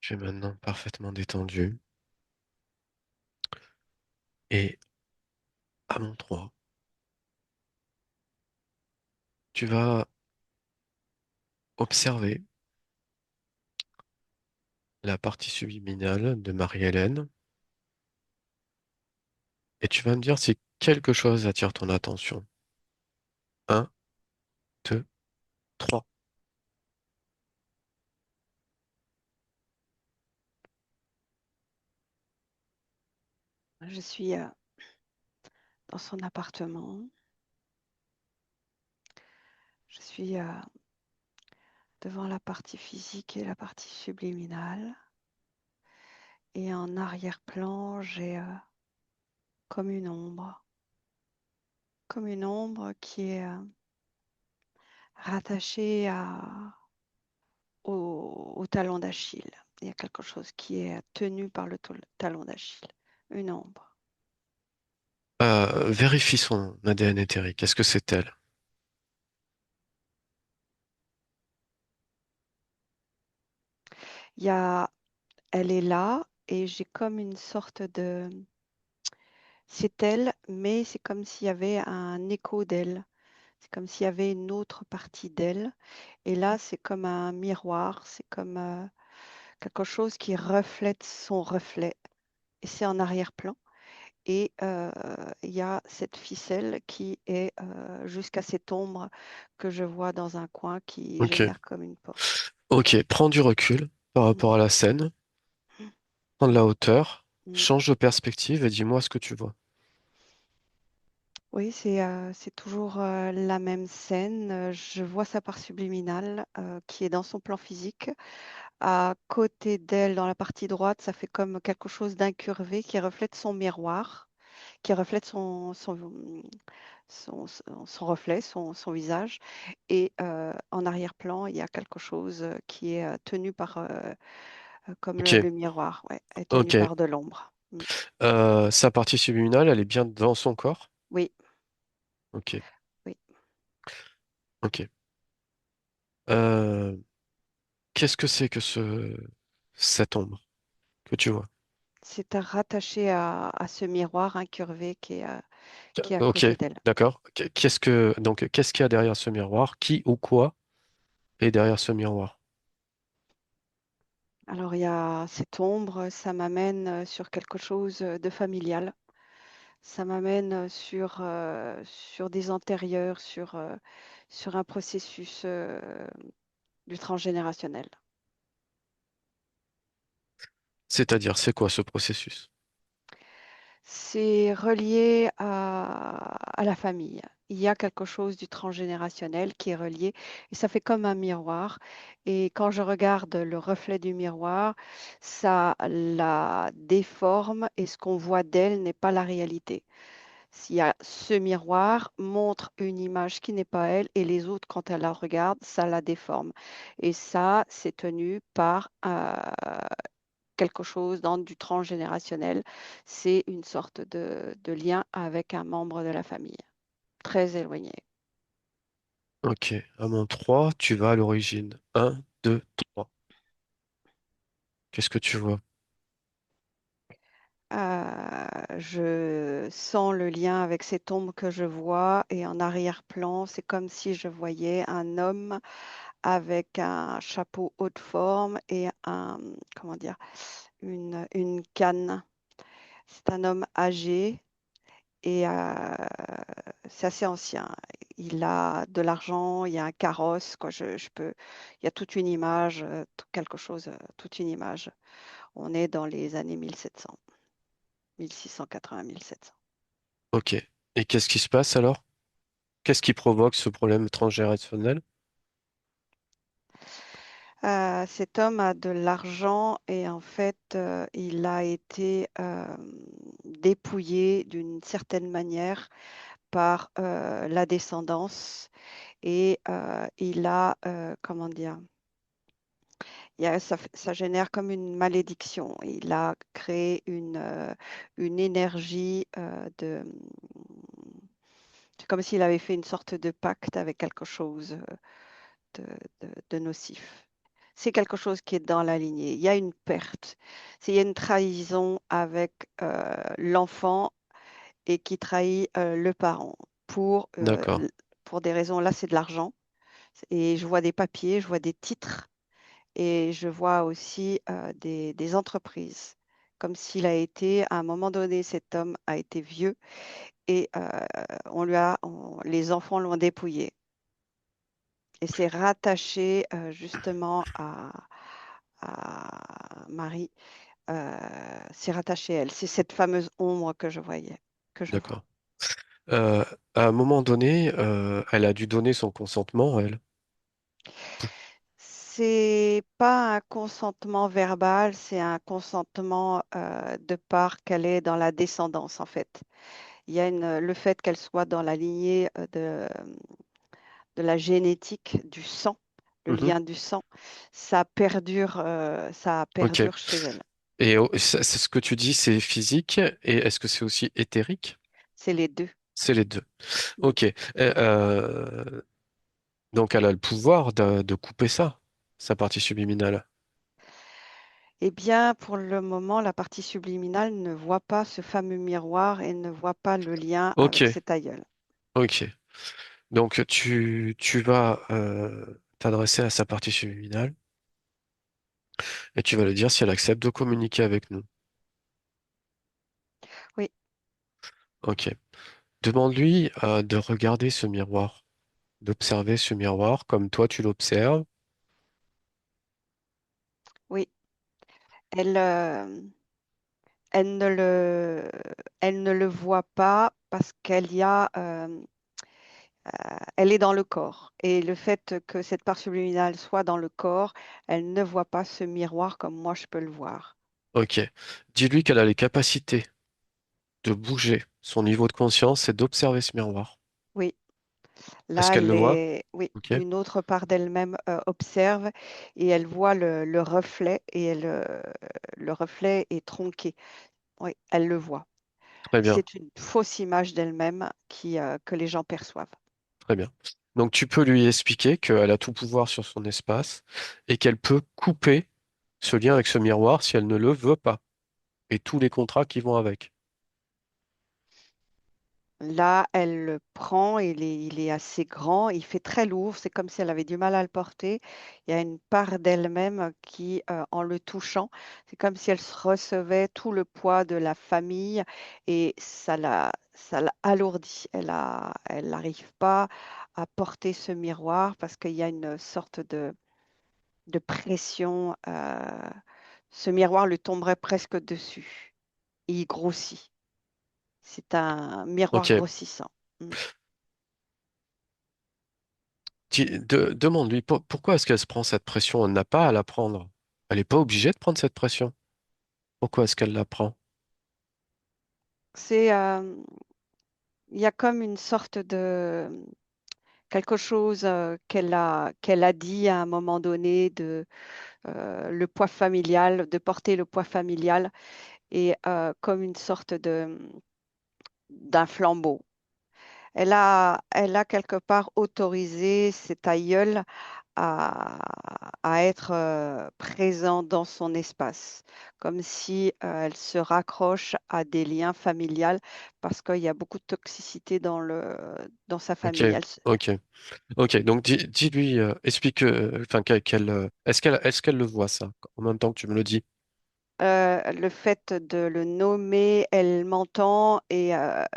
Tu es maintenant parfaitement détendu. Et à mon tour, tu vas observer la partie subliminale de Marie-Hélène et tu vas me dire si quelque chose attire ton attention. Un, deux, trois. Je suis dans son appartement. Je suis devant la partie physique et la partie subliminale. Et en arrière-plan, j'ai comme une ombre, comme une ombre qui est rattachée au talon d'Achille. Il y a quelque chose qui est tenu par le talon d'Achille, une ombre. Vérifie son ADN éthérique. Est-ce que c'est elle? Il y a, Elle est là et j'ai comme une sorte de... C'est elle, mais c'est comme s'il y avait un écho d'elle. C'est comme s'il y avait une autre partie d'elle. Et là, c'est comme un miroir, c'est comme quelque chose qui reflète son reflet. Et c'est en arrière-plan. Et il y a cette ficelle qui est jusqu'à cette ombre que je vois dans un coin qui Ok. génère comme une porte. Ok, prends du recul par Mm, rapport à la scène, mm, prends de la hauteur, mm. change de perspective et dis-moi ce que tu vois. Oui, c'est toujours la même scène. Je vois sa part subliminale qui est dans son plan physique. À côté d'elle, dans la partie droite, ça fait comme quelque chose d'incurvé qui reflète son miroir, qui reflète son reflet, son visage. Et en arrière-plan, il y a quelque chose qui est tenu par, comme Ok, le miroir, ouais, est tenu ok. par de l'ombre. Mm. Sa partie subliminale, elle est bien dans son corps? Oui, Ok, oui. ok. Euh, Qu'est-ce que c'est que cette ombre que tu vois? C'est à rattacher à ce miroir incurvé qui est à Ok, côté d'elle. d'accord. Qu'est-ce qu'il y a derrière ce miroir? Qui ou quoi est derrière ce miroir? Alors il y a cette ombre, ça m'amène sur quelque chose de familial. Ça m'amène sur des antérieurs, sur un processus du transgénérationnel. C'est-à-dire, c'est quoi ce processus? C'est relié à la famille. Il y a quelque chose du transgénérationnel qui est relié et ça fait comme un miroir. Et quand je regarde le reflet du miroir, ça la déforme et ce qu'on voit d'elle n'est pas la réalité. S'il y a ce miroir montre une image qui n'est pas elle et les autres, quand elles la regardent, ça la déforme. Et ça, c'est tenu par quelque chose dans du transgénérationnel. C'est une sorte de lien avec un membre de la famille, très éloigné. Ok, à mon 3, tu vas à l'origine. Un, 2, 3. Qu'est-ce que tu vois? Je sens le lien avec cette ombre que je vois et en arrière-plan, c'est comme si je voyais un homme avec un chapeau haute forme et comment dire, une canne. C'est un homme âgé et c'est assez ancien. Il a de l'argent, il y a un carrosse, quoi. Il y a toute une image, quelque chose, toute une image. On est dans les années 1700, 1680, 1700. Ok. Et qu'est-ce qui se passe alors? Qu'est-ce qui provoque ce problème transgénérationnel? Cet homme a de l'argent et en fait, il a été dépouillé d'une certaine manière par la descendance et il a, comment dire, ça génère comme une malédiction. Il a créé une énergie c'est comme s'il avait fait une sorte de pacte avec quelque chose de nocif. C'est quelque chose qui est dans la lignée. Il y a une perte. Il y a une trahison avec l'enfant et qui trahit le parent pour, D'accord, pour des raisons. Là, c'est de l'argent. Et je vois des papiers, je vois des titres et je vois aussi des entreprises. Comme s'il a été, à un moment donné, cet homme a été vieux et les enfants l'ont dépouillé. Et c'est rattaché justement à Marie. C'est rattaché à elle. C'est cette fameuse ombre que je voyais, que je vois. d'accord. Euh, à un moment donné, elle a dû donner son consentement, elle. C'est pas un consentement verbal, c'est un consentement de part qu'elle est dans la descendance en fait. Il y a le fait qu'elle soit dans la lignée de la génétique du sang, le Mhm. lien du sang, ça Ok. perdure chez elle. Et c'est ce que tu dis, c'est physique, et est-ce que c'est aussi éthérique? C'est les deux. C'est les deux. Mm. Ok. Donc elle a le pouvoir de couper ça, sa partie subliminale. Eh bien, pour le moment, la partie subliminale ne voit pas ce fameux miroir et ne voit pas le lien Ok, avec cet aïeul. ok. Donc tu vas t'adresser à sa partie subliminale et tu vas lui dire si elle accepte de communiquer avec nous. Oui, Ok. Demande-lui de regarder ce miroir, d'observer ce miroir comme toi tu l'observes. oui. Elle, elle ne le, elle ne le voit pas parce elle est dans le corps. Et le fait que cette part subliminale soit dans le corps, elle ne voit pas ce miroir comme moi je peux le voir. Ok. Dis-lui qu'elle a les capacités de bouger son niveau de conscience et d'observer ce miroir. Oui, Est-ce là, qu'elle le voit? oui, Ok. une autre part d'elle-même observe et elle voit le reflet et le reflet est tronqué. Oui, elle le voit. Très bien. C'est une fausse image d'elle-même que les gens perçoivent. Très bien. Donc tu peux lui expliquer qu'elle a tout pouvoir sur son espace et qu'elle peut couper ce lien avec ce miroir si elle ne le veut pas et tous les contrats qui vont avec. Là, elle le prend, il est assez grand, il fait très lourd, c'est comme si elle avait du mal à le porter. Il y a une part d'elle-même qui, en le touchant, c'est comme si elle recevait tout le poids de la famille et ça l'a alourdie. Elle n'arrive pas à porter ce miroir parce qu'il y a une sorte de pression. Ce miroir lui tomberait presque dessus. Il grossit. C'est un miroir Ok. grossissant. Mm. Demande-lui pourquoi est-ce qu'elle se prend cette pression? Elle n'a pas à la prendre. Elle n'est pas obligée de prendre cette pression. Pourquoi est-ce qu'elle la prend? C'est, il y a comme une sorte de quelque chose qu'elle a dit à un moment donné de le poids familial, de porter le poids familial et comme une sorte d'un flambeau. Elle a quelque part autorisé cet aïeul à, à être présent dans son espace, comme si elle se raccroche à des liens familiales parce qu'il y a beaucoup de toxicité dans sa Ok, famille. ok, ok. Donc dis-lui, explique, enfin est-ce qu'elle le voit ça en même temps que tu me le dis? Le fait de le nommer, elle m'entend et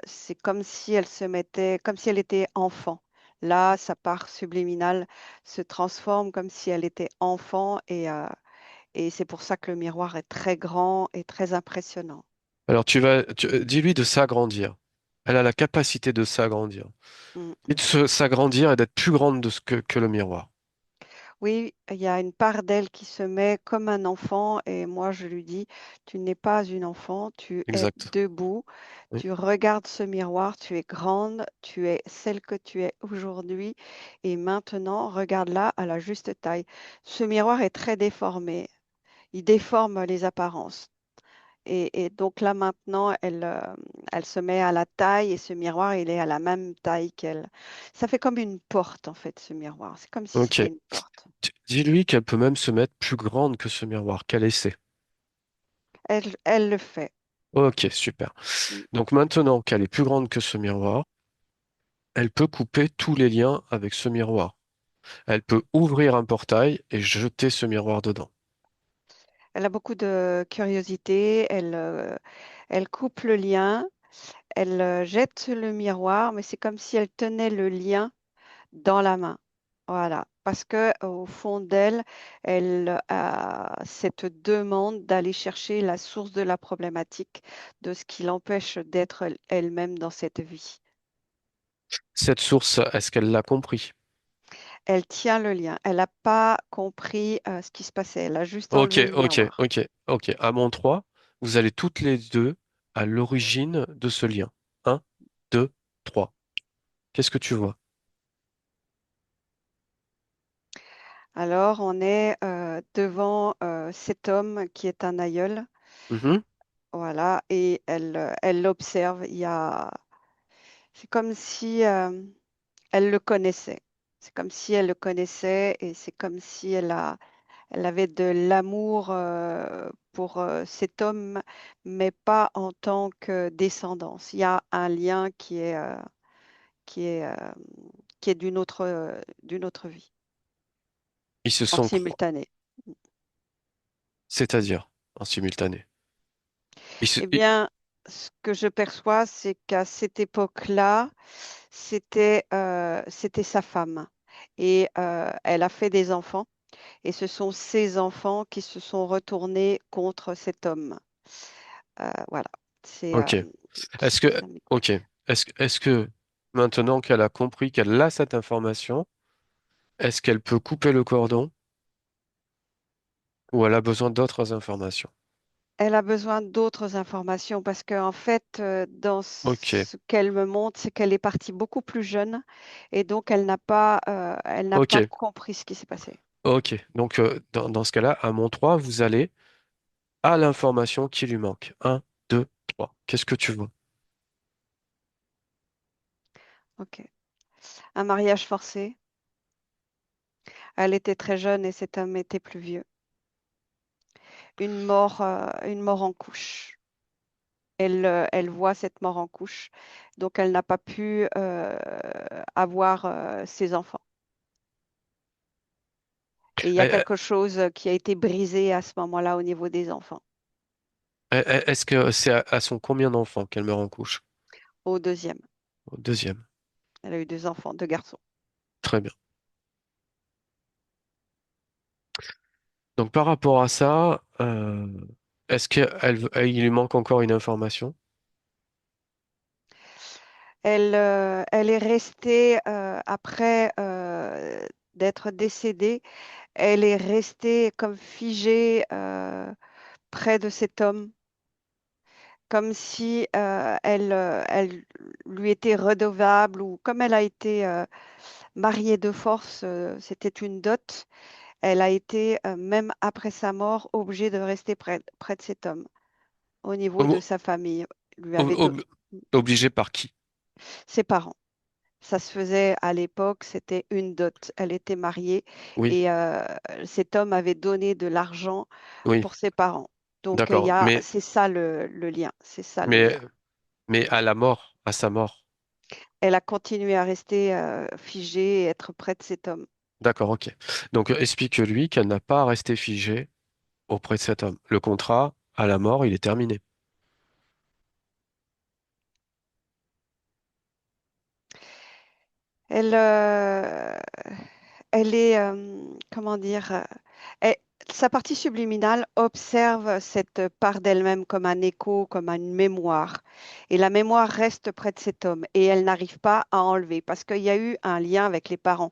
c'est comme si elle se mettait, comme si elle était enfant. Là, sa part subliminale se transforme comme si elle était enfant et c'est pour ça que le miroir est très grand et très impressionnant. Alors dis-lui de s'agrandir. Elle a la capacité de s'agrandir. Mm. Et de s'agrandir et d'être plus grande que le miroir. Oui, il y a une part d'elle qui se met comme un enfant et moi je lui dis, tu n'es pas une enfant, tu es Exact. debout, Oui. tu regardes ce miroir, tu es grande, tu es celle que tu es aujourd'hui et maintenant regarde-la à la juste taille. Ce miroir est très déformé, il déforme les apparences Et donc là maintenant, elle se met à la taille et ce miroir, il est à la même taille qu'elle. Ça fait comme une porte en fait, ce miroir. C'est comme si Ok. c'était une porte. Dis-lui qu'elle peut même se mettre plus grande que ce miroir, qu'elle essaie. Elle le fait. Ok, super. Mm. Donc maintenant qu'elle est plus grande que ce miroir, elle peut couper tous les liens avec ce miroir. Elle peut ouvrir un portail et jeter ce miroir dedans. Elle a beaucoup de curiosité. Elle coupe le lien. Elle jette le miroir, mais c'est comme si elle tenait le lien dans la main. Voilà, parce que au fond d'elle, elle a cette demande d'aller chercher la source de la problématique, de ce qui l'empêche d'être elle-même dans cette vie. Cette source, est-ce qu'elle l'a compris? Elle tient le lien. Elle n'a pas compris ce qui se passait. Elle a juste Ok, enlevé le ok, miroir. ok, ok. À mon 3, vous allez toutes les deux à l'origine de ce lien. Un, 2, 3. Qu'est-ce que tu vois? Alors, on est devant cet homme qui est un aïeul. Mhm. Voilà, et elle l'observe. C'est comme si elle le connaissait. C'est comme si elle le connaissait et c'est comme si elle avait de l'amour pour cet homme, mais pas en tant que descendance. Il y a un lien qui est, euh, qui est d'une autre vie, Ils se en sont croisés, simultané. c'est-à-dire en simultané. Ils se... Eh bien, ce que je perçois, c'est qu'à cette époque-là, c'était sa femme. Et elle a fait des enfants. Et ce sont ces enfants qui se sont retournés contre cet homme. Voilà. C'est Ok. Est-ce ce que, que ça m'évoque. ok. Est-ce que maintenant qu'elle a compris qu'elle a cette information, est-ce qu'elle peut couper le cordon ou elle a besoin d'autres informations? Elle a besoin d'autres informations parce qu'en fait, dans Ok. ce qu'elle me montre, c'est qu'elle est partie beaucoup plus jeune et donc elle n'a pas Ok. compris ce qui s'est passé. Ok. Donc, dans ce cas-là, à mon 3, vous allez à l'information qui lui manque. Un, 2, 3. Qu'est-ce que tu veux? Ok. Un mariage forcé. Elle était très jeune et cet homme était plus vieux. Une mort en couche. Elle voit cette mort en couche, donc elle n'a pas pu avoir ses enfants. Et il y a Eh, quelque chose qui a été brisé à ce moment-là au niveau des enfants, Est-ce que c'est à son combien d'enfants qu'elle meurt en couche? au deuxième. Au deuxième. Elle a eu deux enfants, deux garçons. Très bien. Donc par rapport à ça, est-ce qu'il lui manque encore une information? Elle est restée, après d'être décédée, elle est restée comme figée près de cet homme, comme si elle lui était redevable ou comme elle a été mariée de force, c'était une dot. Elle a été, même après sa mort, obligée de rester près de cet homme au niveau de Ob- sa famille. Lui ob- avait ob- Obligé par qui? ses parents. Ça se faisait à l'époque, c'était une dot. Elle était mariée Oui, et cet homme avait donné de l'argent oui, pour ses parents. Donc d'accord. c'est ça le lien. C'est ça le Mais, lien. mais à la mort, à sa mort. Elle a continué à rester figée et être près de cet homme. D'accord, ok. Donc explique-lui qu'elle n'a pas à rester figée auprès de cet homme. Le contrat, à la mort, il est terminé. Elle, elle est, comment dire, elle- sa partie subliminale observe cette part d'elle-même comme un écho, comme une mémoire. Et la mémoire reste près de cet homme et elle n'arrive pas à enlever parce qu'il y a eu un lien avec les parents.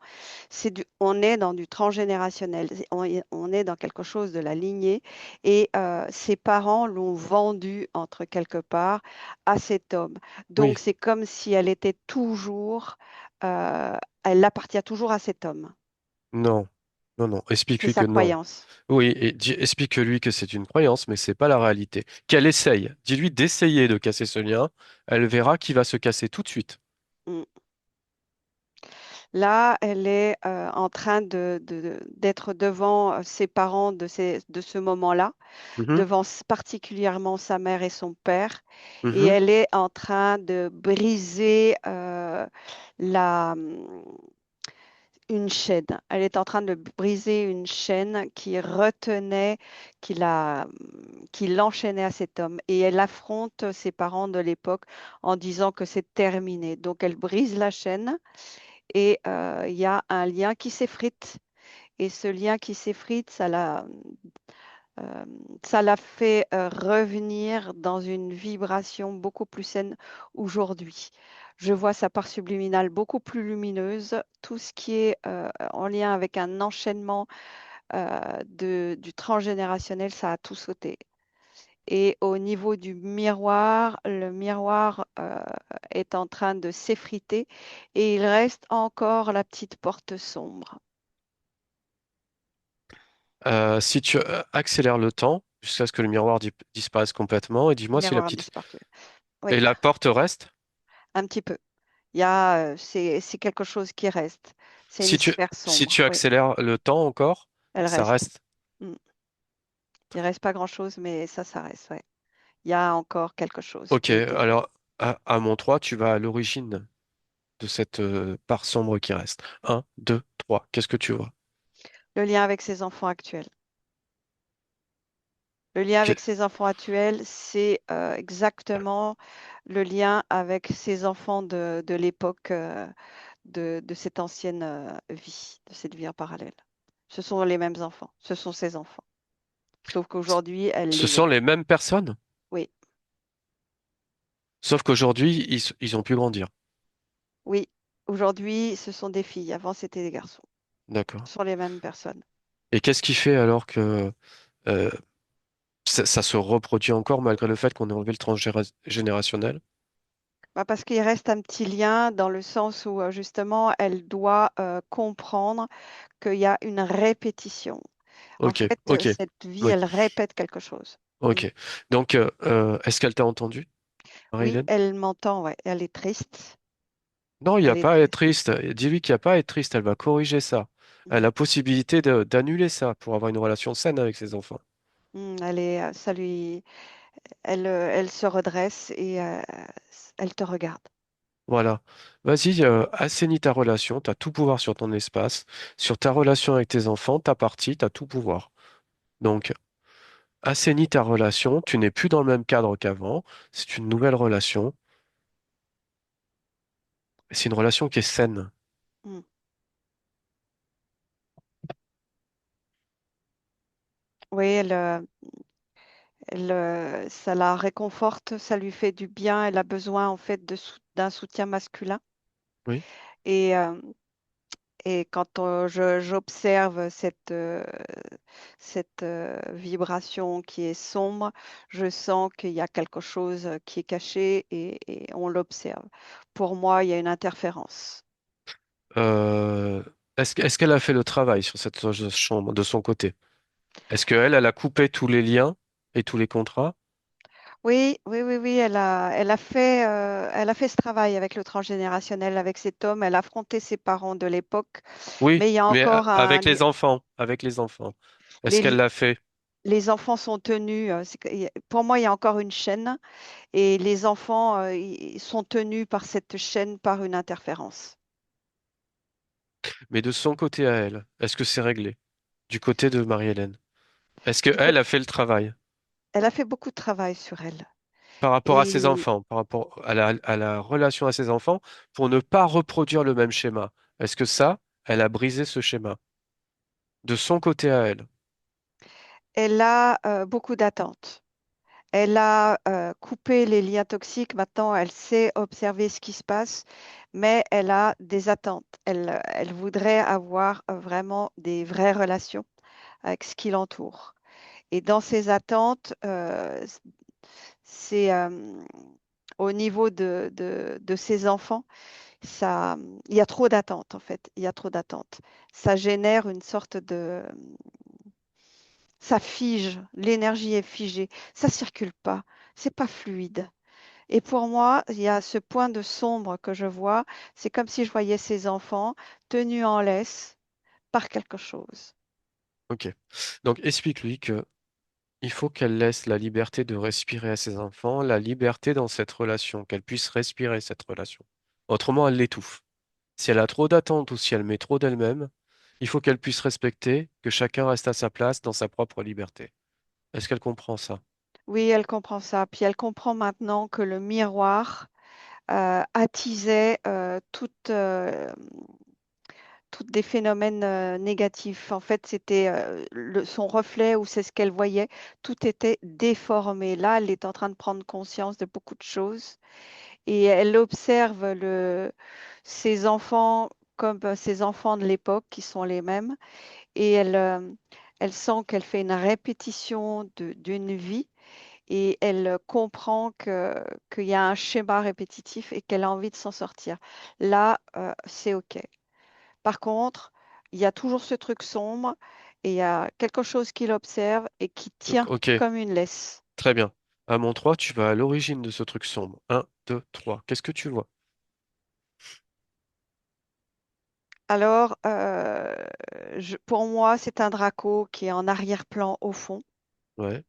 On est dans du transgénérationnel, on est dans quelque chose de la lignée et ses parents l'ont vendu entre quelque part à cet homme. Oui, Donc c'est comme si elle était toujours, euh, elle appartient toujours à cet homme. non. Non, non, C'est explique-lui que sa non. croyance. Oui, et explique-lui que c'est une croyance, mais c'est pas la réalité. Qu'elle essaye. Dis-lui d'essayer de casser ce lien. Elle verra qu'il va se casser tout de suite. Mm. Là, elle est en train d'être devant ses parents de ce moment-là, Mhm, devant particulièrement sa mère et son père, et mhm. elle est en train de briser une chaîne. Elle est en train de briser une chaîne qui retenait, qui l'enchaînait à cet homme. Et elle affronte ses parents de l'époque en disant que c'est terminé. Donc elle brise la chaîne et il y a un lien qui s'effrite. Et ce lien qui s'effrite, euh, ça l'a fait revenir dans une vibration beaucoup plus saine aujourd'hui. Je vois sa part subliminale beaucoup plus lumineuse. Tout ce qui est en lien avec un enchaînement du transgénérationnel, ça a tout sauté. Et au niveau du miroir, le miroir est en train de s'effriter et il reste encore la petite porte sombre. Si tu accélères le temps jusqu'à ce que le miroir disparaisse complètement, et dis-moi si la Miroir petite... disparu. Oui, Et la porte reste? un petit peu. Il y a, c'est quelque chose qui reste. C'est une sphère Si sombre. tu Oui, accélères le temps encore, elle ça reste. reste. Mm. Il reste pas grand-chose, mais ça reste. Ouais. Il y a encore quelque chose Ok, qui a été fait. alors à mon 3, tu vas à l'origine de cette part sombre qui reste. Un, 2, 3. Qu'est-ce que tu vois? Le lien avec ses enfants actuels. Le lien Que- avec ses enfants actuels, c'est exactement le lien avec ses enfants de l'époque de cette ancienne vie, de cette vie en parallèle. Ce sont les mêmes enfants, ce sont ses enfants. Sauf qu'aujourd'hui, elle Ce les sont voit. les mêmes personnes, Oui, sauf qu'aujourd'hui, ils ont pu grandir. oui. Aujourd'hui, ce sont des filles. Avant, c'était des garçons. D'accord. Ce sont les mêmes personnes. Et qu'est-ce qui fait alors que euh, ça se reproduit encore malgré le fait qu'on ait enlevé le transgénérationnel? Bah, parce qu'il reste un petit lien dans le sens où justement, elle doit comprendre qu'il y a une répétition. En Ok, fait, ok, cette vie, oui, elle répète quelque chose. Mm. ok. Donc, est-ce qu'elle t'a entendu, Oui, Marilyn? elle m'entend, ouais. Elle est triste. Non, il n'y a Elle est pas à être triste. triste. Dis-lui qu'il n'y a pas à être triste, elle va corriger ça. Elle Mm. a la possibilité d'annuler ça pour avoir une relation saine avec ses enfants. Elle est, elle se redresse et elle te regarde. Voilà. Vas-y, assainis ta relation, tu as tout pouvoir sur ton espace, sur ta relation avec tes enfants, ta partie, tu as tout pouvoir. Donc, assainis ta relation, tu n'es plus dans le même cadre qu'avant, c'est une nouvelle relation, c'est une relation qui est saine. Mm. Oui, ça la réconforte, ça lui fait du bien. Elle a besoin en fait d'un soutien masculin. Oui. Et, euh, et quand j'observe cette vibration qui est sombre, je sens qu'il y a quelque chose qui est caché et on l'observe. Pour moi, il y a une interférence. Euh, est-ce qu'elle a fait le travail sur cette chambre de son côté? Est-ce qu'elle, elle a coupé tous les liens et tous les contrats? Oui, oui, oui, oui, elle a fait ce travail avec le transgénérationnel, avec cet homme. Elle a affronté ses parents de l'époque, Oui, mais il y a mais encore avec les enfants, avec les enfants. Est-ce qu'elle les, l'a fait? les enfants sont tenus. Pour moi, il y a encore une chaîne et les enfants ils sont tenus par cette chaîne par une interférence. Mais de son côté à elle, est-ce que c'est réglé? Du côté de Marie-Hélène. Est-ce Du coup, qu'elle a fait le travail elle a fait beaucoup de travail sur elle. par rapport à ses Et enfants, par rapport à la relation à ses enfants, pour ne pas reproduire le même schéma? Est-ce que ça, elle a brisé ce schéma? De son côté à elle. elle a beaucoup d'attentes. Elle a coupé les liens toxiques. Maintenant, elle sait observer ce qui se passe, mais elle a des attentes. Elle voudrait avoir vraiment des vraies relations avec ce qui l'entoure. Et dans ses attentes, c'est au niveau de ses enfants. Ça, il y a trop d'attentes en fait. Il y a trop d'attentes. Ça génère une sorte de, ça fige. L'énergie est figée. Ça circule pas. C'est pas fluide. Et pour moi, il y a ce point de sombre que je vois. C'est comme si je voyais ces enfants tenus en laisse par quelque chose. Ok. Donc explique-lui que il faut qu'elle laisse la liberté de respirer à ses enfants, la liberté dans cette relation, qu'elle puisse respirer cette relation. Autrement, elle l'étouffe. Si elle a trop d'attentes ou si elle met trop d'elle-même, il faut qu'elle puisse respecter que chacun reste à sa place dans sa propre liberté. Est-ce qu'elle comprend ça? Oui, elle comprend ça. Puis elle comprend maintenant que le miroir attisait toutes des phénomènes négatifs. En fait, c'était son reflet ou c'est ce qu'elle voyait. Tout était déformé. Là, elle est en train de prendre conscience de beaucoup de choses et elle observe ses enfants comme ses enfants de l'époque qui sont les mêmes et elle sent qu'elle fait une répétition d'une vie et elle comprend qu'il y a un schéma répétitif et qu'elle a envie de s'en sortir. Là, c'est OK. Par contre, il y a toujours ce truc sombre et il y a quelque chose qui l'observe et qui Donc, tient ok, comme une laisse. très bien. À mon 3, tu vas à l'origine de ce truc sombre. Un, 2, 3. Qu'est-ce que tu vois? Alors, pour moi, c'est un Draco qui est en arrière-plan au fond. Ouais.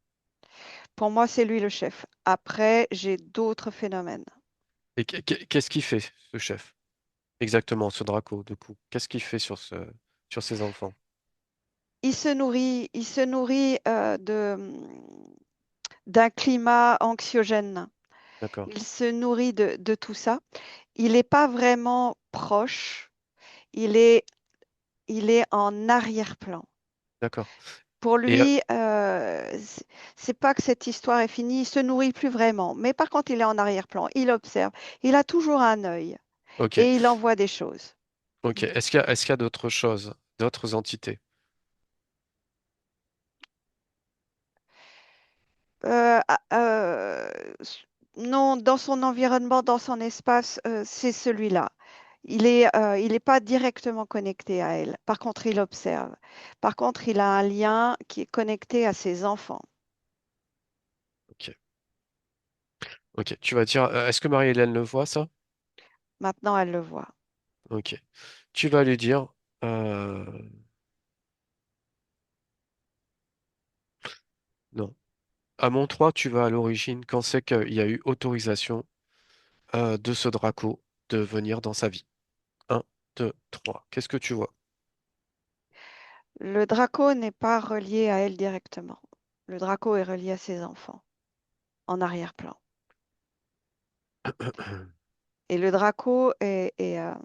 Pour moi, c'est lui le chef. Après, j'ai d'autres phénomènes. Et qu'est-ce qu'il fait, ce chef? Exactement, ce Draco, du coup. Qu'est-ce qu'il fait sur ses enfants? Il se nourrit d'un climat anxiogène. D'accord, Il se nourrit de tout ça. Il n'est pas vraiment proche. Il est, il est en arrière-plan. d'accord. Pour Et, lui, c'est pas que cette histoire est finie, il se nourrit plus vraiment. Mais par contre, il est en arrière-plan, il observe, il a toujours un œil ok, et il envoie des choses. ok. Est-ce qu'il y a d'autres choses, d'autres entités? Non, dans son environnement, dans son espace, c'est celui-là. Il est pas directement connecté à elle. Par contre, il observe. Par contre, il a un lien qui est connecté à ses enfants. Ok, ok. Tu vas dire, est-ce que Marie-Hélène le voit, ça? Maintenant, elle le voit. Ok. Tu vas lui dire, euh, non. À mon 3, tu vas à l'origine quand c'est qu'il y a eu autorisation de ce Draco de venir dans sa vie. Un, 2, 3. Qu'est-ce que tu vois? Le Draco n'est pas relié à elle directement. Le Draco est relié à ses enfants, en arrière-plan. Et le Draco a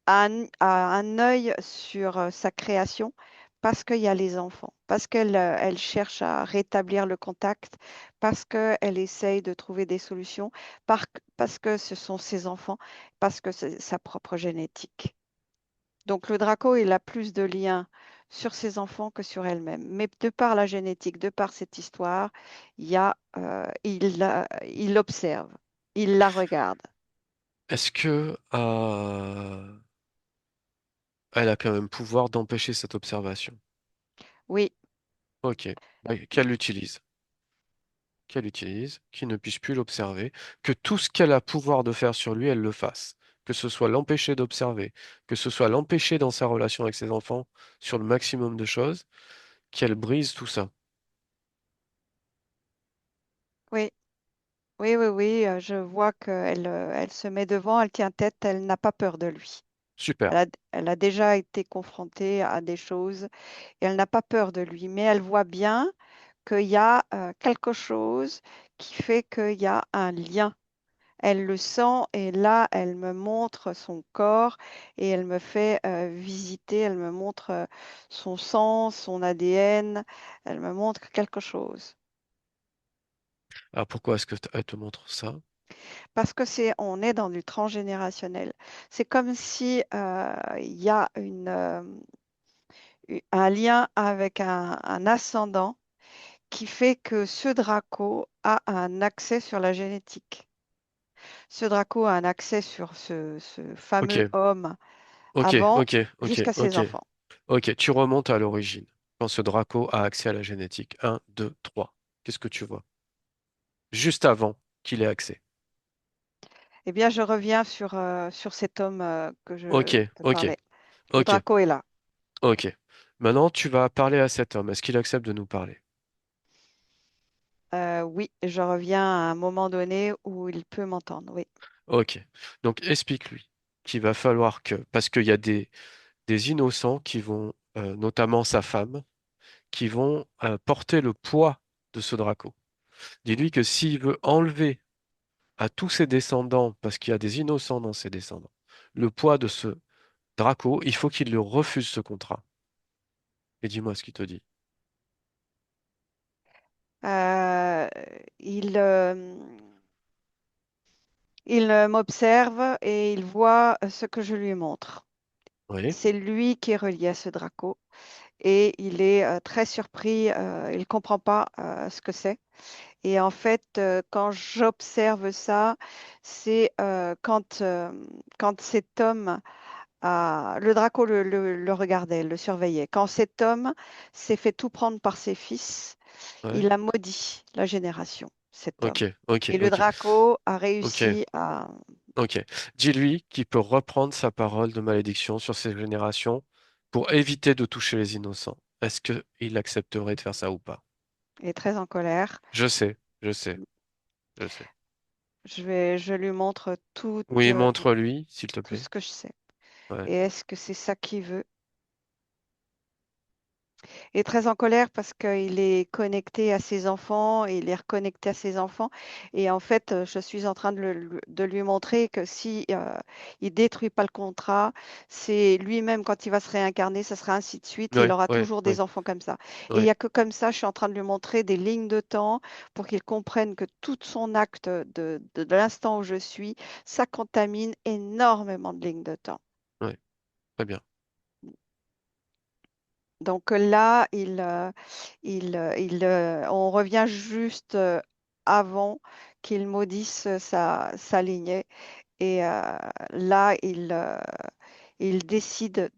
un œil sur sa création parce qu'il y a les enfants, parce qu'elle cherche à rétablir le contact, parce qu'elle essaye de trouver des solutions, parce que ce sont ses enfants, parce que c'est sa propre génétique. Donc le Draco, il a plus de liens sur ses enfants que sur elle-même. Mais de par la génétique, de par cette histoire, il observe, il la regarde. Est-ce que elle a quand même pouvoir d'empêcher cette observation? Oui, Ok. Bah, qu'elle l'utilise. Qu'elle utilise, qu'il ne puisse plus l'observer, que tout ce qu'elle a pouvoir de faire sur lui, elle le fasse. Que ce soit l'empêcher d'observer, que ce soit l'empêcher dans sa relation avec ses enfants sur le maximum de choses, qu'elle brise tout ça. oui, oui, oui, oui. Je vois elle se met devant, elle tient tête, elle n'a pas peur de lui. Super. Elle a déjà été confrontée à des choses et elle n'a pas peur de lui, mais elle voit bien qu'il y a quelque chose qui fait qu'il y a un lien. Elle le sent et là, elle me montre son corps et elle me fait visiter, elle me montre son sang, son ADN, elle me montre quelque chose. Alors pourquoi est-ce que elle te montre ça? Parce que on est dans du transgénérationnel. C'est comme si il y a un lien avec un ascendant qui fait que ce Draco a un accès sur la génétique. ce Draco a un accès sur ce fameux Ok, homme ok, avant ok, ok, jusqu'à ses ok, enfants. ok. Tu remontes à l'origine. Quand ce Draco a accès à la génétique. Un, 2, 3. Qu'est-ce que tu vois? Juste avant qu'il ait accès. Eh bien, je reviens sur cet homme que Ok, je te ok, parlais. Le ok, Draco est là. ok. Maintenant, tu vas parler à cet homme. Est-ce qu'il accepte de nous parler? Oui, je reviens à un moment donné où il peut m'entendre. Oui. Ok. Donc, explique-lui qu'il va falloir que, parce qu'il y a des innocents qui vont, notamment sa femme, qui vont porter le poids de ce Draco. Dis-lui que s'il veut enlever à tous ses descendants, parce qu'il y a des innocents dans ses descendants, le poids de ce Draco, il faut qu'il le refuse ce contrat. Et dis-moi ce qu'il te dit. Euh, il il m'observe et il voit ce que je lui montre. Oui, C'est lui qui est relié à ce Draco et il est très surpris. Il ne comprend pas ce que c'est. Et en fait, quand j'observe ça, c'est quand cet homme le Draco le regardait, le surveillait. Quand cet homme s'est fait tout prendre par ses fils, ouais, il a maudit la génération, cet homme. ok, ok, Et le ok, Draco a ok, réussi à... ok. Dis-lui qu'il peut reprendre sa parole de malédiction sur ces générations pour éviter de toucher les innocents. Est-ce qu'il accepterait de faire ça ou pas? Il est très en colère. Je sais, je sais, je sais. Je lui montre Oui, montre-lui, s'il te tout plaît. ce que je sais. Ouais. Et est-ce que c'est ça qu'il veut? Est très en colère parce qu'il est connecté à ses enfants, et il est reconnecté à ses enfants. Et en fait, je suis en train de lui montrer que si il détruit pas le contrat, c'est lui-même quand il va se réincarner, ça sera ainsi de suite. Il Ouais, aura ouais, toujours des ouais, enfants comme ça. Et il n'y ouais, a que comme ça, je suis en train de lui montrer des lignes de temps pour qu'il comprenne que tout son acte de l'instant où je suis, ça contamine énormément de lignes de temps. ouais. Très bien. Donc là, on revient juste avant qu'il maudisse sa lignée. Et là, il décide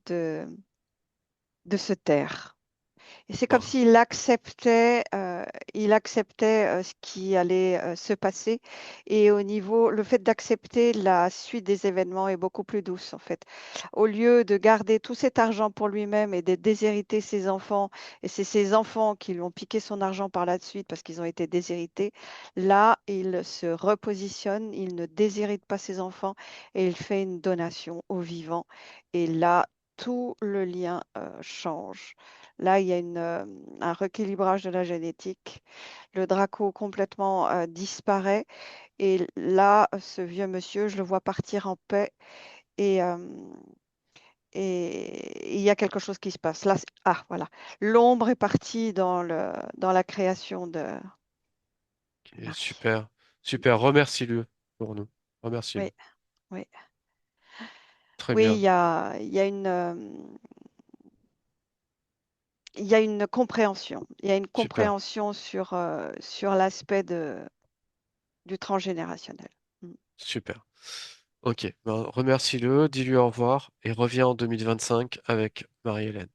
de se taire. Et c'est comme Bon. il acceptait ce qui allait se passer. Et au niveau, le fait d'accepter la suite des événements est beaucoup plus douce en fait. Au lieu de garder tout cet argent pour lui-même et de déshériter ses enfants, et c'est ses enfants qui lui ont piqué son argent par la suite parce qu'ils ont été déshérités, là, il se repositionne, il ne déshérite pas ses enfants et il fait une donation aux vivants. Et là, tout le lien change. Là, il y a un rééquilibrage de la génétique. Le Draco complètement disparaît. Et là, ce vieux monsieur, je le vois partir en paix. Et, euh, et il y a quelque chose qui se passe. Là, voilà. L'ombre est partie dans la création de Ok, Marie. super, super. Remercie-le pour nous. Oui, Remercie-le. oui. Très Oui, bien. il y a une compréhension. Il y a une Super, compréhension sur l'aspect du transgénérationnel. Mm. super. Ok. Ben, remercie-le, dis-lui au revoir et reviens en 2025 avec Marie-Hélène.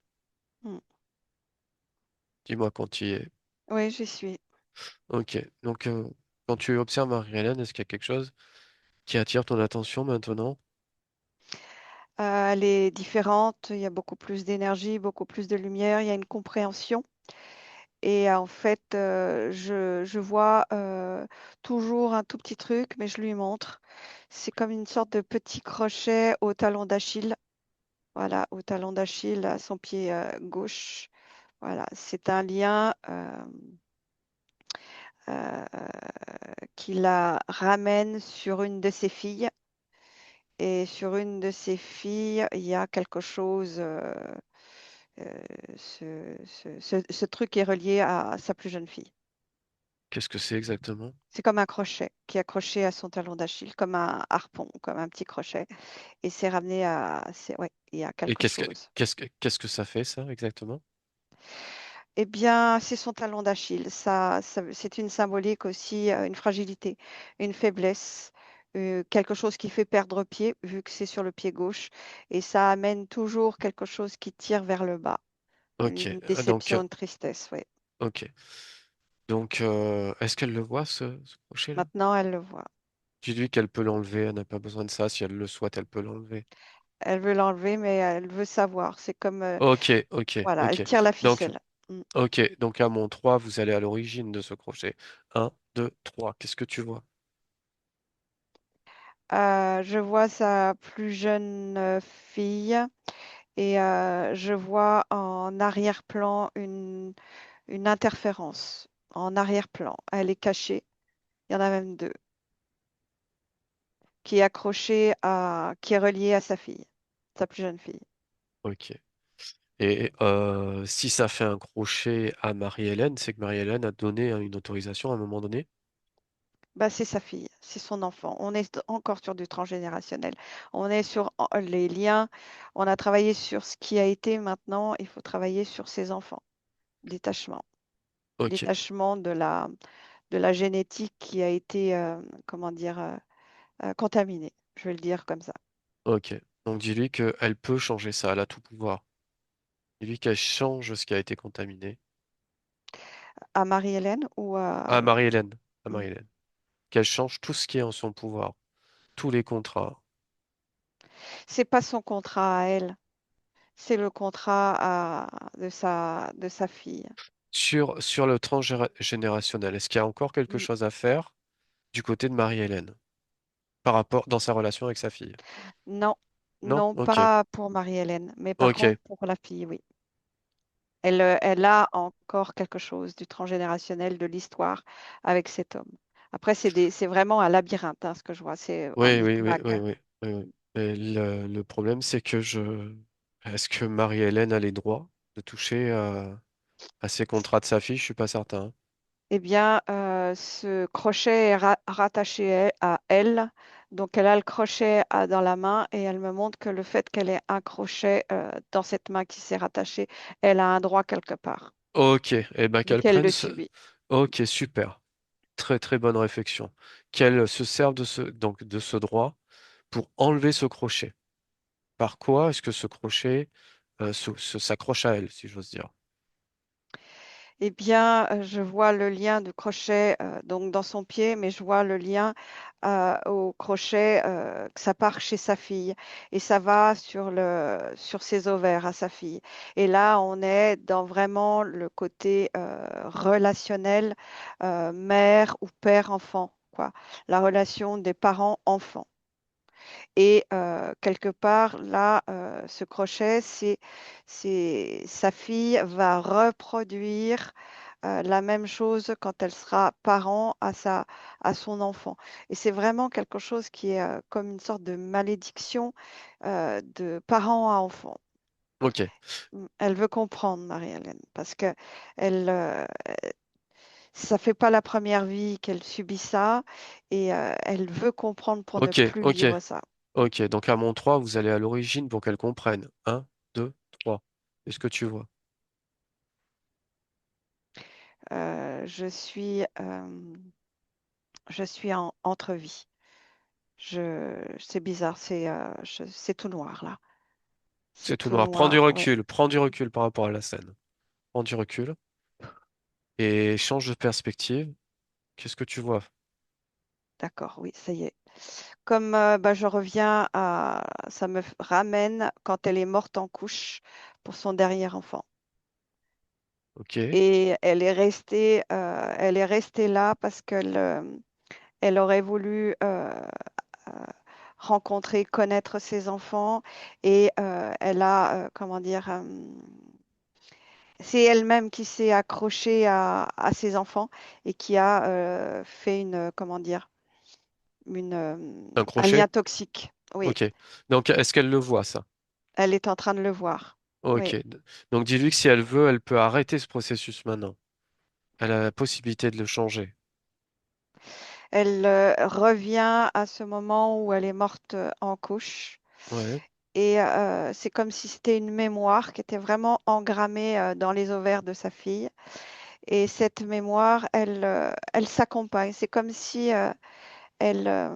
Mm. Dis-moi quand tu y es. Oui, j'y suis. Ok. Donc, quand tu observes Marie-Hélène, est-ce qu'il y a quelque chose qui attire ton attention maintenant? Elle est différente, il y a beaucoup plus d'énergie, beaucoup plus de lumière, il y a une compréhension. Et en fait, je vois toujours un tout petit truc, mais je lui montre. C'est comme une sorte de petit crochet au talon d'Achille. Voilà, au talon d'Achille, à son pied gauche. Voilà, c'est un lien euh, qui la ramène sur une de ses filles. Et sur une de ses filles, il y a quelque chose. Ce truc est relié à sa plus jeune fille. Qu'est-ce que c'est exactement? C'est comme un crochet qui est accroché à son talon d'Achille, comme un harpon, comme un petit crochet. Et c'est ramené ouais, il y a Et quelque chose. qu'est-ce que ça fait, ça, exactement? Eh bien, c'est son talon d'Achille. C'est une symbolique aussi, une fragilité, une faiblesse, quelque chose qui fait perdre pied, vu que c'est sur le pied gauche, et ça amène toujours quelque chose qui tire vers le bas. Ok. Une Donc, déception, une tristesse, oui. ok. Donc, est-ce qu'elle le voit, ce crochet-là? Maintenant, elle le voit. Dis-lui qu'elle peut l'enlever, elle n'a pas besoin de ça. Si elle le souhaite, elle peut l'enlever. Elle veut l'enlever, mais elle veut savoir. C'est comme, Ok, ok, voilà, elle ok. tire la Donc, ficelle. Mm. donc à mon 3, vous allez à l'origine de ce crochet. Un, 2, 3. Qu'est-ce que tu vois? Je vois sa plus jeune fille et je vois en arrière-plan une interférence. En arrière-plan, elle est cachée. Il y en a même deux, qui est accrochée qui est reliée à sa fille, sa plus jeune fille. Ok. Et si ça fait un crochet à Marie-Hélène, c'est que Marie-Hélène a donné une autorisation à un moment donné? Bah, c'est sa fille, c'est son enfant. On est encore sur du transgénérationnel. On est sur les liens. On a travaillé sur ce qui a été. Maintenant, il faut travailler sur ses enfants. Détachement. Ok, Détachement de la génétique qui a été, comment dire, contaminée. Je vais le dire comme ça. ok. Donc dis-lui qu'elle peut changer ça, elle a tout pouvoir. Dis-lui qu'elle change ce qui a été contaminé. À Marie-Hélène ou À à... Marie-Hélène, à Hmm. Marie-Hélène. Qu'elle change tout ce qui est en son pouvoir, tous les contrats. C'est pas son contrat à elle, c'est le contrat de sa fille. Sur le transgénérationnel, est-ce qu'il y a encore quelque Hmm. chose à faire du côté de Marie-Hélène par rapport dans sa relation avec sa fille? Non, Non? non, Ok, pas pour Marie-Hélène, mais par ok. contre pour la fille, oui. Elle a encore quelque chose du transgénérationnel, de l'histoire avec cet homme. Après, c'est vraiment un labyrinthe, hein, ce que je vois, c'est en Oui, oui, oui, micmac. oui, oui, oui, oui. Mais le problème, c'est que est-ce que Marie-Hélène a les droits de toucher à ses contrats de sa fille? Je suis pas certain, hein. Eh bien, ce crochet est rattaché à elle. Donc, elle a le crochet dans la main et elle me montre que le fait qu'elle ait un crochet dans cette main qui s'est rattachée, elle a un droit quelque part, Ok, eh ben vu qu'elle qu'elle prenne le ce. subit. Ok, super. Très très bonne réflexion. Qu'elle se serve donc de ce droit pour enlever ce crochet. Par quoi est-ce que ce crochet s'accroche à elle, si j'ose dire? Eh bien, je vois le lien du crochet donc dans son pied, mais je vois le lien au crochet que ça part chez sa fille et ça va sur ses ovaires à sa fille. Et là, on est dans vraiment le côté relationnel mère ou père-enfant, quoi. La relation des parents-enfants. Et quelque part, là, ce crochet, sa fille va reproduire la même chose quand elle sera parent à son enfant. Et c'est vraiment quelque chose qui est comme une sorte de malédiction de parent à enfant. Ok, Elle veut comprendre, Marie-Hélène, parce que elle, ça fait pas la première vie qu'elle subit ça et elle veut comprendre pour ne ok, plus ok, vivre ça. ok. Donc à mon 3, vous allez à l'origine pour qu'elle comprenne. Un, 2, 3. Est-ce que tu vois? Euh, je suis, euh, je suis en entrevie. C'est bizarre, c'est tout noir là. C'est C'est tout tout noir. noir, oui. Prends du recul par rapport à la scène. Prends du recul et change de perspective. Qu'est-ce que tu vois? D'accord, oui, ça y est. Comme bah, je reviens ça me ramène quand elle est morte en couche pour son dernier enfant. Ok, Et elle est restée là parce elle aurait voulu euh, rencontrer, connaître ses enfants et elle a, comment dire, c'est elle-même qui s'est accrochée à ses enfants et qui a fait comment dire, un un lien crochet? toxique. Oui, Ok. Donc est-ce qu'elle le voit ça? elle est en train de le voir. Ok. Oui, Donc dis-lui que si elle veut, elle peut arrêter ce processus maintenant. Elle a la possibilité de le changer. elle revient à ce moment où elle est morte en couche. Ouais. Et c'est comme si c'était une mémoire qui était vraiment engrammée dans les ovaires de sa fille. Et cette mémoire, elle s'accompagne. C'est comme si elle,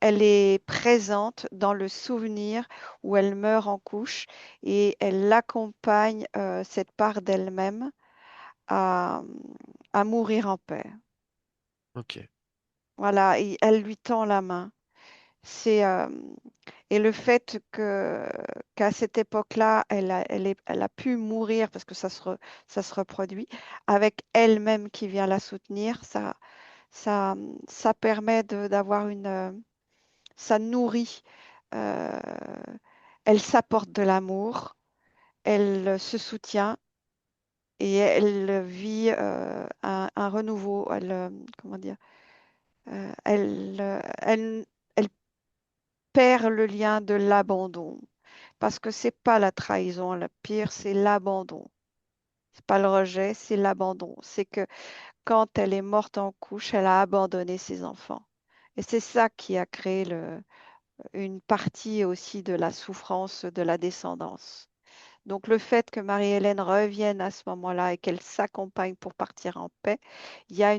elle est présente dans le souvenir où elle meurt en couche et elle accompagne cette part d'elle-même à, à mourir en paix. Ok. Voilà, et elle lui tend la main. C'est et le fait que qu'à cette époque-là, elle a pu mourir parce que ça se reproduit avec elle-même qui vient la soutenir, ça, ça permet d'avoir ça nourrit, euh, elle s'apporte de l'amour, elle se soutient et elle vit un renouveau. Comment dire, elle perd le lien de l'abandon. Parce que c'est pas la trahison, le pire, c'est l'abandon. C'est pas le rejet, c'est l'abandon. C'est que quand elle est morte en couche, elle a abandonné ses enfants. Et c'est ça qui a créé une partie aussi de la souffrance de la descendance. Donc le fait que Marie-Hélène revienne à ce moment-là et qu'elle s'accompagne pour partir en paix, il y a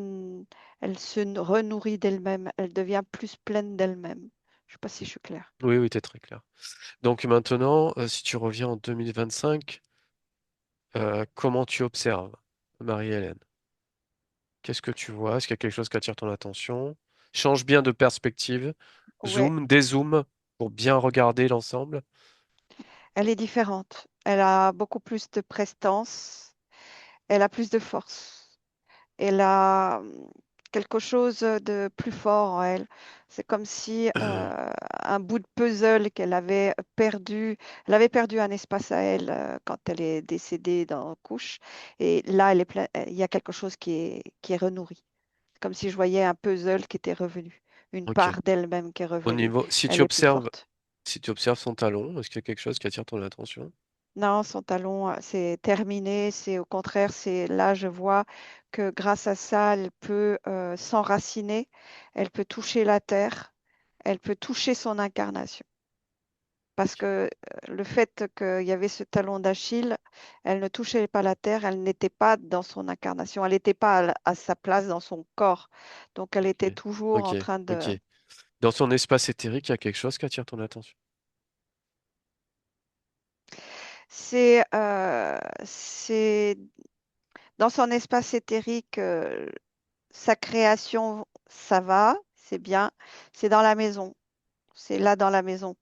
elle se renourrit d'elle-même, elle devient plus pleine d'elle-même. Je sais pas si je suis claire. Oui, oui, t'es très clair. Donc maintenant, si tu reviens en 2025, comment tu observes Marie-Hélène? Qu'est-ce que tu vois? Est-ce qu'il y a quelque chose qui attire ton attention? Change bien de perspective. Ouais, Zoom, dézoom pour bien regarder l'ensemble. elle est différente. Elle a beaucoup plus de prestance, elle a plus de force. Elle a quelque chose de plus fort en elle. C'est comme si un bout de puzzle qu'elle avait perdu, elle avait perdu un espace à elle quand elle est décédée dans la couche. Et là, il y a quelque chose qui est renourri. Comme si je voyais un puzzle qui était revenu, une Ok. part d'elle-même qui est Au revenue. niveau, Elle est plus forte. si tu observes son talon, est-ce qu'il y a quelque chose qui attire ton attention? Non, son talon, c'est terminé. C'est au contraire, c'est là, je vois que grâce à ça, elle peut s'enraciner, elle peut toucher la terre, elle peut toucher son incarnation. Parce Ok. que le fait qu'il y avait ce talon d'Achille, elle ne touchait pas la terre, elle n'était pas dans son incarnation, elle n'était pas à sa place dans son corps. Donc, elle était Ok. toujours Ok. en train Ok. de... Dans son espace éthérique, il y a quelque chose qui attire ton attention. C'est dans son espace éthérique. Sa création, ça va, c'est bien. C'est dans la maison. C'est là dans la maison.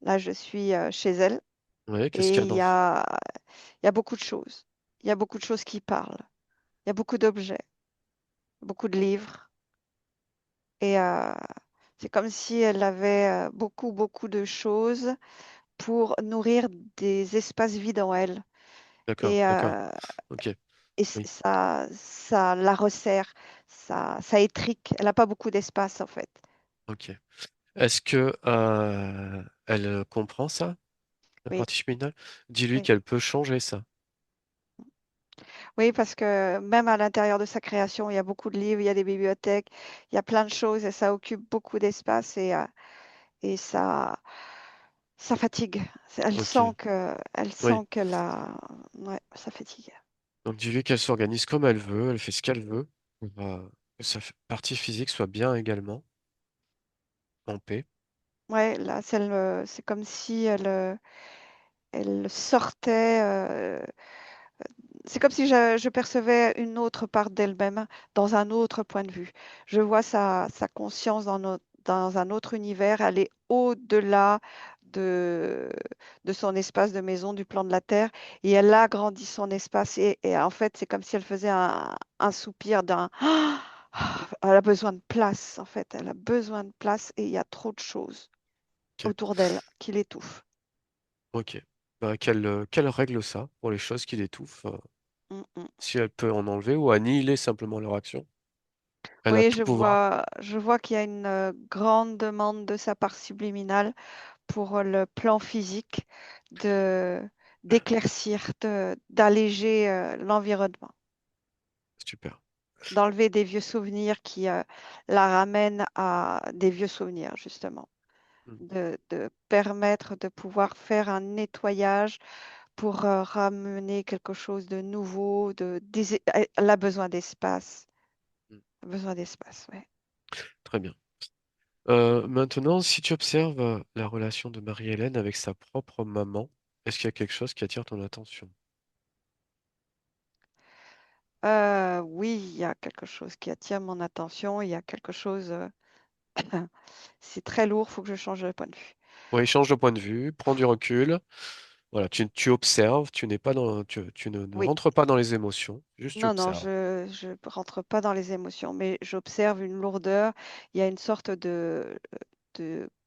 Là, je suis chez elle Oui, qu'est-ce qu'il et y a dans... il y a beaucoup de choses. Il y a beaucoup de choses qui parlent. Il y a beaucoup d'objets, beaucoup de livres. Et c'est comme si elle avait beaucoup de choses pour nourrir des espaces vides en elle. D'accord, Et, d'accord. Ok. Oui. ça la resserre, ça étrique. Elle n'a pas beaucoup d'espace en fait. Ok. Est-ce que elle comprend ça, la Oui, partie cheminale? Dis-lui oui. qu'elle peut changer ça. Oui, parce que même à l'intérieur de sa création, il y a beaucoup de livres, il y a des bibliothèques, il y a plein de choses et ça occupe beaucoup d'espace et ça fatigue. Ok. Elle Oui. sent qu'elle a, ouais, ça fatigue. Donc dis-lui qu'elle s'organise comme elle veut, elle fait ce qu'elle veut. Que sa partie physique soit bien également, en paix. Ouais, là, c'est comme si elle sortait. C'est comme si je percevais une autre part d'elle-même dans un autre point de vue. Je vois sa conscience dans un autre univers. Elle est au-delà de, de son espace de maison, du plan de la Terre, et elle agrandit son espace. Et en fait, c'est comme si elle faisait un soupir d'un... Elle a besoin de place, en fait. Elle a besoin de place et il y a trop de choses Ok. autour d'elle qui l'étouffent. Ok. Bah, qu'elle règle ça pour les choses qui l'étouffent. Mm, mm. Si elle peut en enlever ou annihiler simplement leur action. Elle a Oui, tout pouvoir. je vois qu'il y a une grande demande de sa part subliminale pour le plan physique de d'éclaircir, d'alléger l'environnement, Super. d'enlever des vieux souvenirs qui la ramènent à des vieux souvenirs, justement, Hmm. de permettre de pouvoir faire un nettoyage pour ramener quelque chose de nouveau, elle a besoin d'espace, Hmm. besoin d'espace, ouais. Très bien. Maintenant, si tu observes la relation de Marie-Hélène avec sa propre maman, est-ce qu'il y a quelque chose qui attire ton attention? Oui, il y a quelque chose qui attire mon attention. Il y a quelque chose. C'est très lourd. Faut que je change de point de vue. Oui, change de point de vue, prends du recul. Voilà, tu observes, tu n'es pas dans, tu ne Oui. rentres pas dans les émotions, juste tu Non, non, observes. je rentre pas dans les émotions, mais j'observe une lourdeur. Il y a une sorte de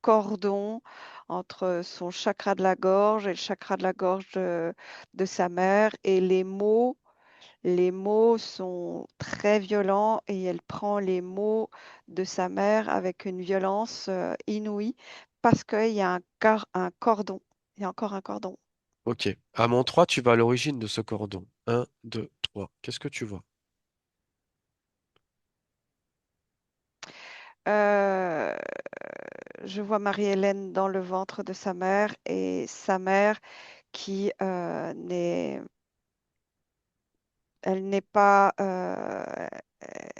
cordon entre son chakra de la gorge et le chakra de la gorge de sa mère. Et les mots sont très violents et elle prend les mots de sa mère avec une violence inouïe parce qu'il y a un cordon. Il y a encore un cordon. Ok. À mon 3, tu vas à l'origine de ce cordon. Un, 2, 3. Qu'est-ce que tu vois? Euh, je vois Marie-Hélène dans le ventre de sa mère et sa mère qui elle n'est pas,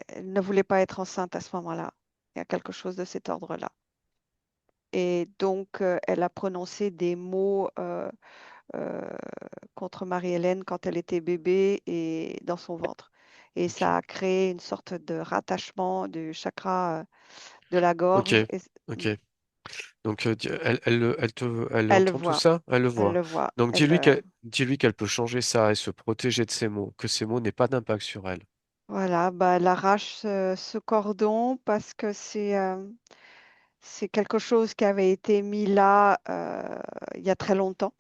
elle ne voulait pas être enceinte à ce moment-là. Il y a quelque chose de cet ordre-là. Et donc, elle a prononcé des mots euh, contre Marie-Hélène quand elle était bébé et dans son ventre. Et Ok. ça a créé une sorte de rattachement du chakra de la Ok. gorge. Ok. Donc, elle Elle le entend tout voit, ça? Elle le elle voit. le voit. Donc, dis-lui qu'elle peut changer ça et se protéger de ces mots, que ces mots n'aient pas d'impact sur elle. Voilà, bah, elle arrache ce cordon parce que c'est quelque chose qui avait été mis là il y a très longtemps.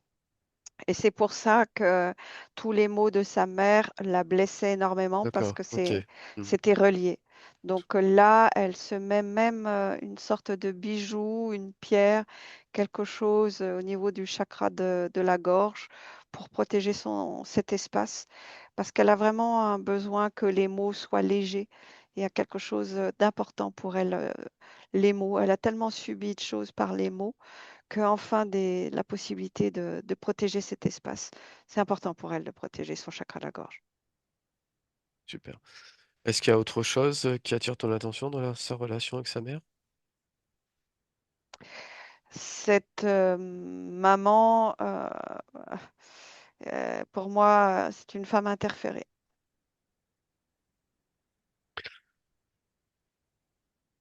Et c'est pour ça que tous les mots de sa mère la blessaient énormément parce D'accord. que Ok. Hmm. c'était relié. Donc là, elle se met même une sorte de bijou, une pierre, quelque chose au niveau du chakra de la gorge pour protéger cet espace parce qu'elle a vraiment un besoin que les mots soient légers. Il y a quelque chose d'important pour elle, les mots. Elle a tellement subi de choses par les mots qu'enfin la possibilité de protéger cet espace. C'est important pour elle de protéger son chakra de la gorge. Super. Est-ce qu'il y a autre chose qui attire ton attention dans sa relation avec sa mère? Cette maman, pour moi, c'est une femme interférée.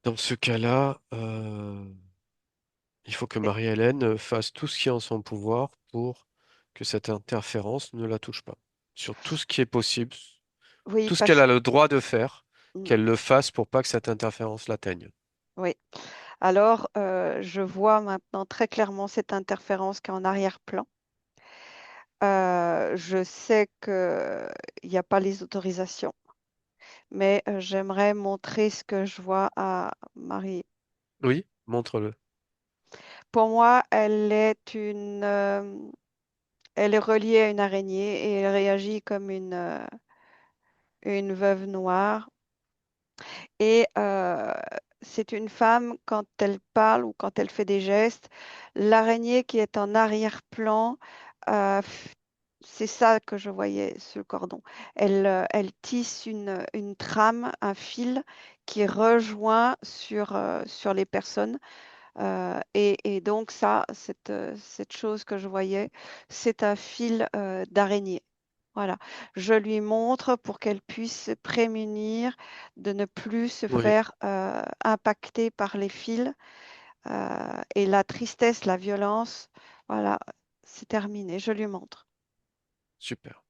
Dans ce cas-là, il faut que Et- Marie-Hélène fasse tout ce qui est en son pouvoir pour que cette interférence ne la touche pas. Sur tout ce qui est possible, oui, tout ce qu'elle parce a le droit de faire, mm, qu'elle le fasse pour pas que cette interférence l'atteigne. oui. Alors, je vois maintenant très clairement cette interférence qui est en arrière-plan. Je sais qu'il n'y a pas les autorisations, mais j'aimerais montrer ce que je vois à Marie. Oui, montre-le. Pour moi, elle est reliée à une araignée et elle réagit comme une veuve noire. Et c'est une femme, quand elle parle ou quand elle fait des gestes, l'araignée qui est en arrière-plan, euh, f- c'est ça que je voyais, ce cordon. Elle tisse une trame, un fil qui rejoint sur les personnes. Et donc ça, cette chose que je voyais, c'est un fil d'araignée. Voilà. Je lui montre pour qu'elle puisse se prémunir de ne plus se Oui, faire impacter par les fils. Et la tristesse, la violence, voilà, c'est terminé. Je lui montre. super.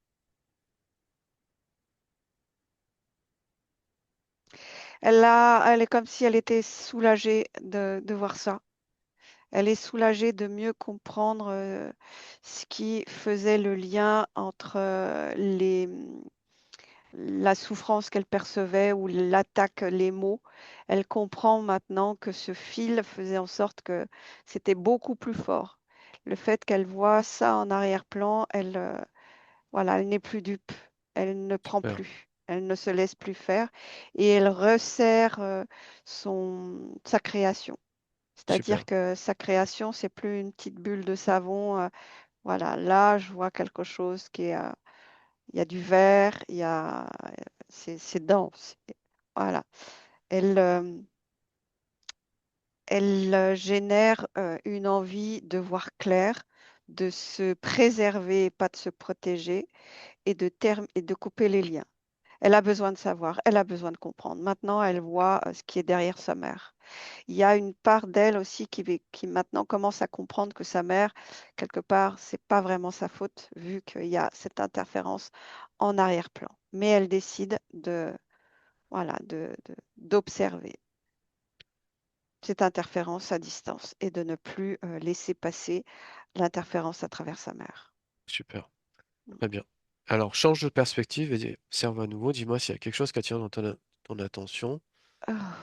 Elle est comme si elle était soulagée de voir ça. Elle est soulagée de mieux comprendre ce qui faisait le lien entre la souffrance qu'elle percevait ou l'attaque, les mots. Elle comprend maintenant que ce fil faisait en sorte que c'était beaucoup plus fort. Le fait qu'elle voit ça en arrière-plan, voilà, elle n'est plus dupe. Elle ne prend Super. plus. Elle ne se laisse plus faire et elle resserre sa création. C'est-à-dire Super. que sa création, c'est plus une petite bulle de savon. Voilà, là, je vois quelque chose il y a du vert, c'est dense. Voilà. Elle, elle génère une envie de voir clair, de se préserver, pas de se protéger, et de couper les liens. Elle a besoin de savoir, elle a besoin de comprendre. Maintenant, elle voit ce qui est derrière sa mère. Il y a une part d'elle aussi qui maintenant commence à comprendre que sa mère, quelque part, c'est pas vraiment sa faute, vu qu'il y a cette interférence en arrière-plan. Mais elle décide voilà, d'observer cette interférence à distance et de ne plus laisser passer l'interférence à travers sa mère. Super. Très bien. Alors, change de perspective et observe à nouveau. Dis-moi s'il y a quelque chose qui attire ton attention Ah.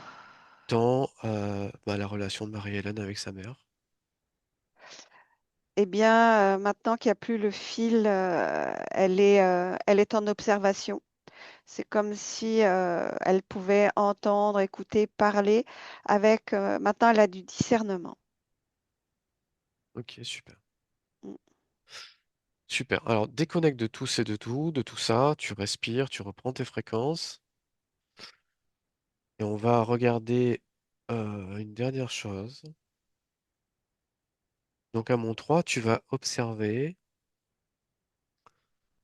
dans la relation de Marie-Hélène avec sa mère. Eh bien, maintenant qu'il n'y a plus le fil, elle est en observation. C'est comme si elle pouvait entendre, écouter, parler avec. Maintenant, elle a du discernement. Ok, super. Mm. Super. Alors, déconnecte de tous et de tout ça. Tu respires, tu reprends tes fréquences. Et on va regarder une dernière chose. Donc, à mon 3, tu vas observer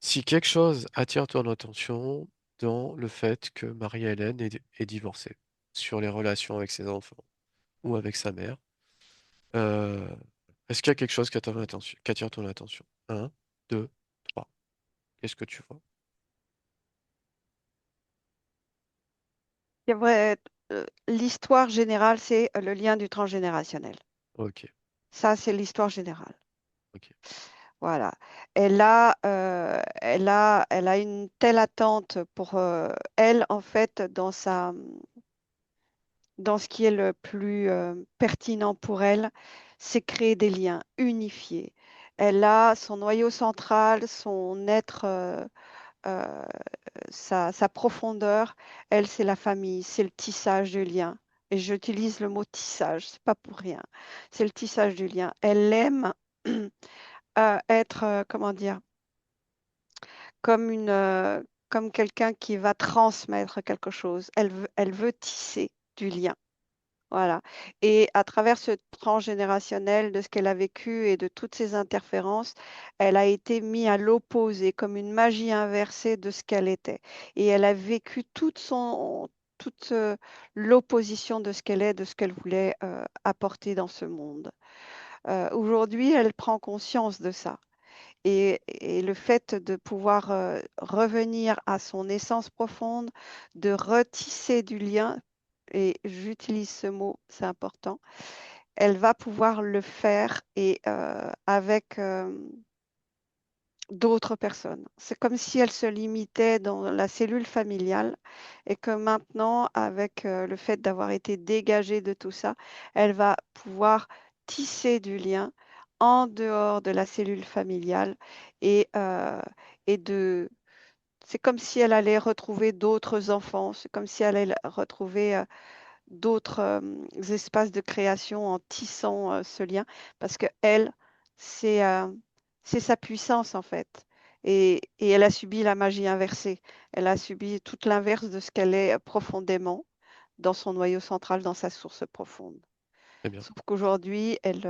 si quelque chose attire ton attention dans le fait que Marie-Hélène est divorcée sur les relations avec ses enfants ou avec sa mère. Euh, Est-ce qu'il y a quelque chose qui attire ton attention? Un, deux, trois. Qu'est-ce que tu vois? C'est vrai, l'histoire générale, c'est le lien du transgénérationnel. Ok, Ça, c'est l'histoire générale. ok. Voilà. Elle a une telle attente pour elle, en fait, dans ce qui est le plus pertinent pour elle, c'est créer des liens unifiés. Elle a son noyau central, son être, euh, sa profondeur. Elle, c'est la famille, c'est le tissage du lien. Et j'utilise le mot tissage, c'est pas pour rien. C'est le tissage du lien. Elle aime être, comment dire, comme comme quelqu'un qui va transmettre quelque chose. Elle veut tisser du lien. Voilà. Et à travers ce transgénérationnel de ce qu'elle a vécu et de toutes ces interférences, elle a été mise à l'opposé, comme une magie inversée de ce qu'elle était. Et elle a vécu toute l'opposition de ce qu'elle est, de ce qu'elle voulait apporter dans ce monde. Aujourd'hui, elle prend conscience de ça. Et le fait de pouvoir revenir à son essence profonde, de retisser du lien, et j'utilise ce mot, c'est important, elle va pouvoir le faire et avec d'autres personnes. C'est comme si elle se limitait dans la cellule familiale et que maintenant, avec le fait d'avoir été dégagée de tout ça, elle va pouvoir tisser du lien en dehors de la cellule familiale et, et de... C'est comme si elle allait retrouver d'autres enfants, c'est comme si elle allait retrouver d'autres espaces de création en tissant ce lien parce que elle, c'est c'est sa puissance en fait. Et elle a subi la magie inversée. Elle a subi tout l'inverse de ce qu'elle est profondément dans son noyau central, dans sa source profonde. Très bien, Sauf qu'aujourd'hui, elle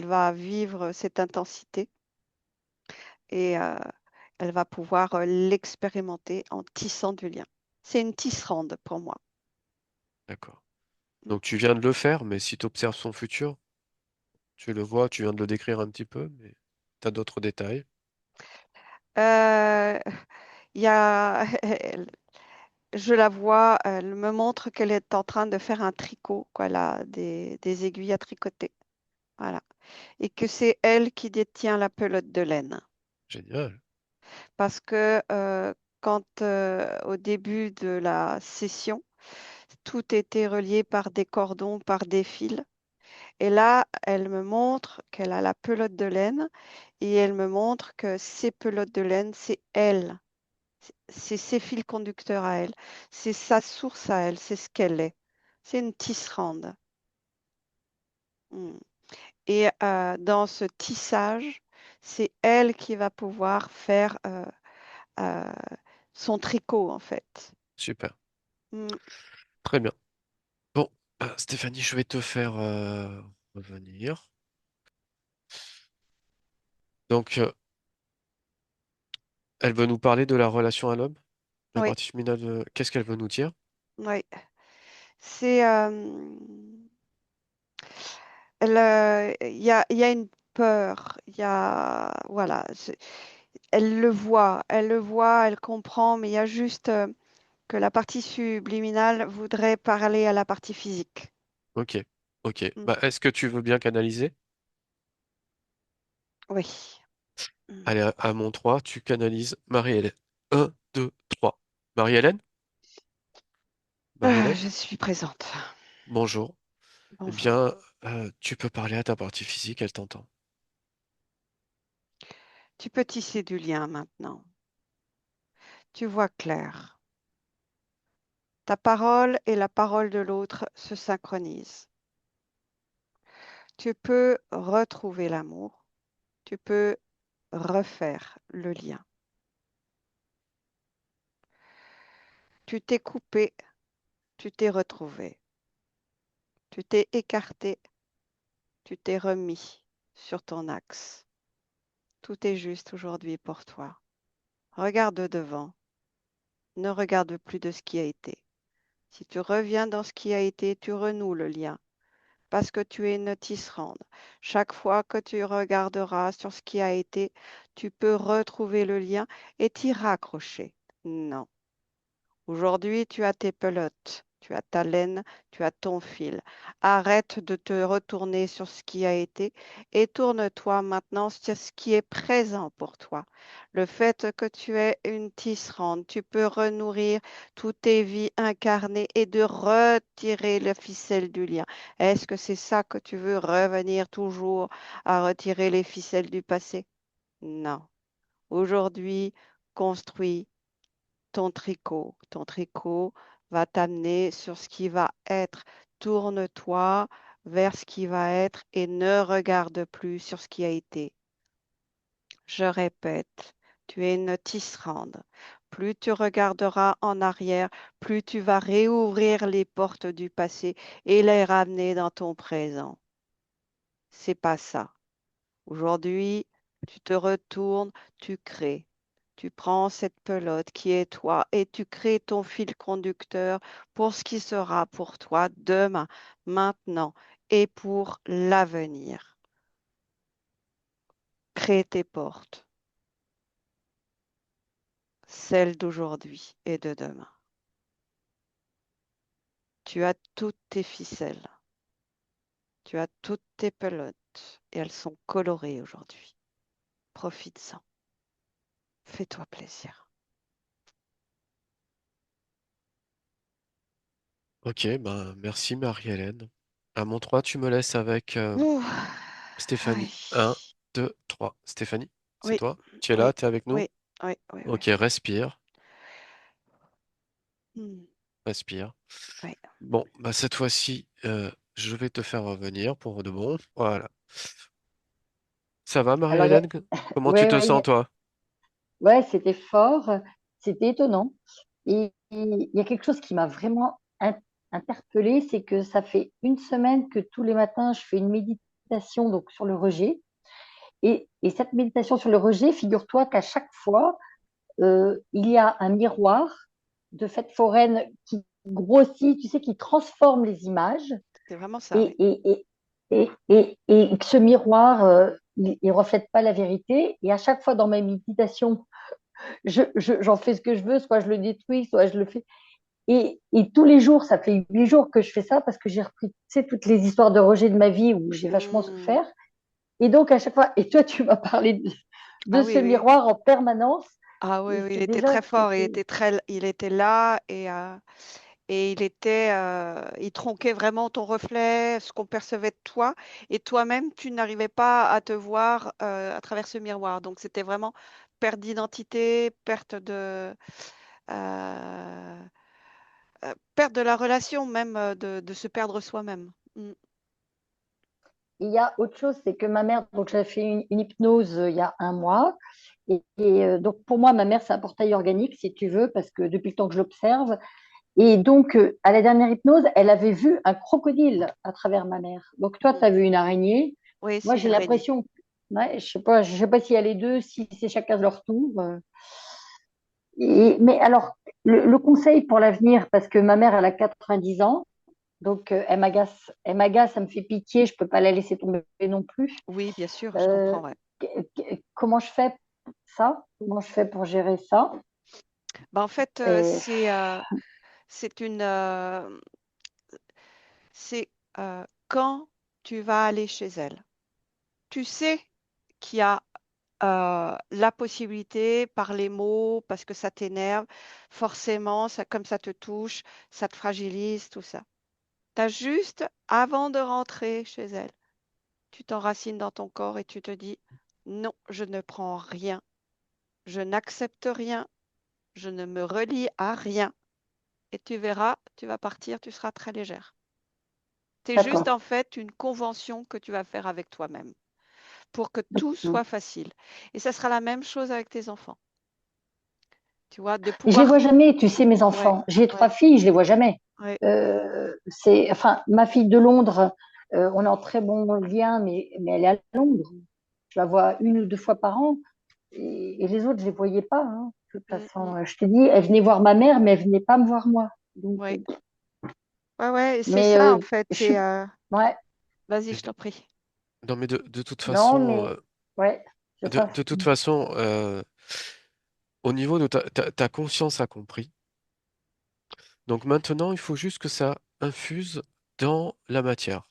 va vivre cette intensité et elle va pouvoir l'expérimenter en tissant du lien. C'est une tisserande pour moi. d'accord. Donc tu viens de le faire, mais si tu observes son futur, tu le vois, tu viens de le décrire un petit peu, mais tu as d'autres détails. Euh, il y a, je la vois, elle me montre qu'elle est en train de faire un tricot, quoi, elle a des aiguilles à tricoter, voilà. Et que c'est elle qui détient la pelote de laine. Génial. Parce que quand au début de la session, tout était relié par des cordons, par des fils. Et là, elle me montre qu'elle a la pelote de laine et elle me montre que ces pelotes de laine, c'est elle. C'est ses fils conducteurs à elle. C'est sa source à elle. C'est ce qu'elle est. C'est une tisserande. Mm. Et dans ce tissage, c'est elle qui va pouvoir faire euh, son tricot, en fait. Super. Mm. Très bien. Bon. Ah, Stéphanie, je vais te faire revenir. Donc, elle veut nous parler de la relation à l'homme. La Oui, partie féminine, qu'est-ce qu'elle veut nous dire? oui. C'est, il y a une peur, il y a, voilà, elle le voit, elle comprend, mais il y a juste que la partie subliminale voudrait parler à la partie physique. Ok, ok. Mm. Bah, est-ce que tu veux bien canaliser? Oui. Mm. Allez, à mon 3, tu canalises Marie-Hélène. Un, 2, 3. Marie-Hélène? Marie-Hélène? Je suis présente. Bonjour. Eh Bonjour. bien, tu peux parler à ta partie physique, elle t'entend. Tu peux tisser du lien maintenant. Tu vois clair. Ta parole et la parole de l'autre se synchronisent. Tu peux retrouver l'amour. Tu peux refaire le lien. Tu t'es coupé, tu t'es retrouvé. Tu t'es écarté, tu t'es remis sur ton axe. Tout est juste aujourd'hui pour toi. Regarde devant, ne regarde plus de ce qui a été. Si tu reviens dans ce qui a été, tu renoues le lien parce que tu es une tisserande. Chaque fois que tu regarderas sur ce qui a été, tu peux retrouver le lien et t'y raccrocher. Non. Aujourd'hui, tu as tes pelotes, tu as ta laine, tu as ton fil. Arrête de te retourner sur ce qui a été et tourne-toi maintenant sur ce qui est présent pour toi. Le fait que tu es une tisserande, tu peux renourrir toutes tes vies incarnées et de retirer la ficelle du lien. Est-ce que c'est ça que tu veux revenir toujours à retirer les ficelles du passé? Non. Aujourd'hui, construis ton tricot. Ton tricot va t'amener sur ce qui va être. Tourne-toi vers ce qui va être et ne regarde plus sur ce qui a été. Je répète, tu es une tisserande. Plus tu regarderas en arrière, plus tu vas réouvrir les portes du passé et les ramener dans ton présent. C'est pas ça. Aujourd'hui, tu te retournes, tu crées. Tu prends cette pelote qui est toi et tu crées ton fil conducteur pour ce qui sera pour toi demain, maintenant et pour l'avenir. Crée tes portes, celles d'aujourd'hui et de demain. Tu as toutes tes ficelles, tu as toutes tes pelotes et elles sont colorées aujourd'hui. Profites-en, fais-toi plaisir. Ok, ben merci Marie-Hélène. À mon 3, tu me laisses avec Ouh, Stéphanie. aïe. Un, 2, 3. Stéphanie, c'est Oui, toi? Tu es là? oui, Tu es avec nous? oui, oui, oui, oui. Ok, respire, Hmm, respire. oui. Bon, bah cette fois-ci, je vais te faire revenir pour de bon. Voilà. Ça va, Alors, Marie-Hélène? Comment tu ouais, te ouais, sens, toi? ouais, c'était fort, c'était étonnant. Et il y a quelque chose qui m'a vraiment interpellée, c'est que ça fait une semaine que tous les matins, je fais une méditation donc, sur le rejet. Et cette méditation sur le rejet, figure-toi qu'à chaque fois, il y a un miroir de fête foraine qui grossit, tu sais, qui transforme les images. C'est vraiment ça, oui. Et, et, et, et que ce miroir, il ne reflète pas la vérité. Et à chaque fois dans ma méditation, j'en fais ce que je veux, soit je le détruis, soit je le fais. Et tous les jours, ça fait 8 jours que je fais ça parce que j'ai repris, tu sais, toutes les histoires de rejet de ma vie où j'ai vachement Hmm. souffert. Et donc, à chaque fois, et toi, tu m'as parlé de Ah ce oui, oui. miroir en permanence. Ah oui, Et oui, il c'est était déjà, très fort, il était là et il tronquait vraiment ton reflet, ce qu'on percevait de toi, et toi-même, tu n'arrivais pas à te voir à travers ce miroir. Donc c'était vraiment perte d'identité, euh, perte de la relation, même de se perdre soi-même. Mm. il y a autre chose, c'est que ma mère, donc j'ai fait une hypnose il y a un mois. Donc pour moi, ma mère, c'est un portail organique, si tu veux, parce que depuis le temps que je l'observe. Et donc, à la dernière hypnose, elle avait vu un crocodile à travers ma mère. Donc, toi, tu Mm. as vu une araignée. Oui, Moi, c'est une j'ai araignée. l'impression, ouais, je sais pas s'il y a les deux, si c'est chacun leur tour. Mais alors, le conseil pour l'avenir, parce que ma mère, elle a 90 ans, donc elle m'agace, ça me fait pitié, je peux pas la laisser tomber non plus. Oui, bien sûr, je Euh, comprends, ouais. Comment je fais ça? Comment je fais pour gérer ça? Bah, en fait, Et, c'est une, c'est quand tu vas aller chez elle. Tu sais qu'il y a la possibilité par les mots, parce que ça t'énerve, forcément, ça, comme ça te touche, ça te fragilise, tout ça. Tu as juste, avant de rentrer chez elle, tu t'enracines dans ton corps et tu te dis, non, je ne prends rien, je n'accepte rien, je ne me relie à rien. Et tu verras, tu vas partir, tu seras très légère. C'est juste d'accord. en fait une convention que tu vas faire avec toi-même pour que tout soit facile. Et ça sera la même chose avec tes enfants. Tu vois, de Je les pouvoir. vois jamais, tu sais, mes Ouais, enfants. J'ai trois ouais, filles, je les vois jamais. ouais. Enfin, ma fille de Londres, on est en très bon lien, mais elle est à Londres. Je la vois une ou deux fois par an. Et les autres, je les voyais pas, hein. De toute Mm, mm. façon, je te dis, elle venait voir ma mère, mais elle venait pas me voir moi. Donc, Ouais, ouais, ouais, et c'est mais ça en fait. je C'est suis, ouais, vas-y, Mais je t'en prie. non, mais de toute non, façon, mais ouais, c'est ça. de toute façon, au niveau de ta conscience a compris. Donc maintenant, il faut juste que ça infuse dans la matière.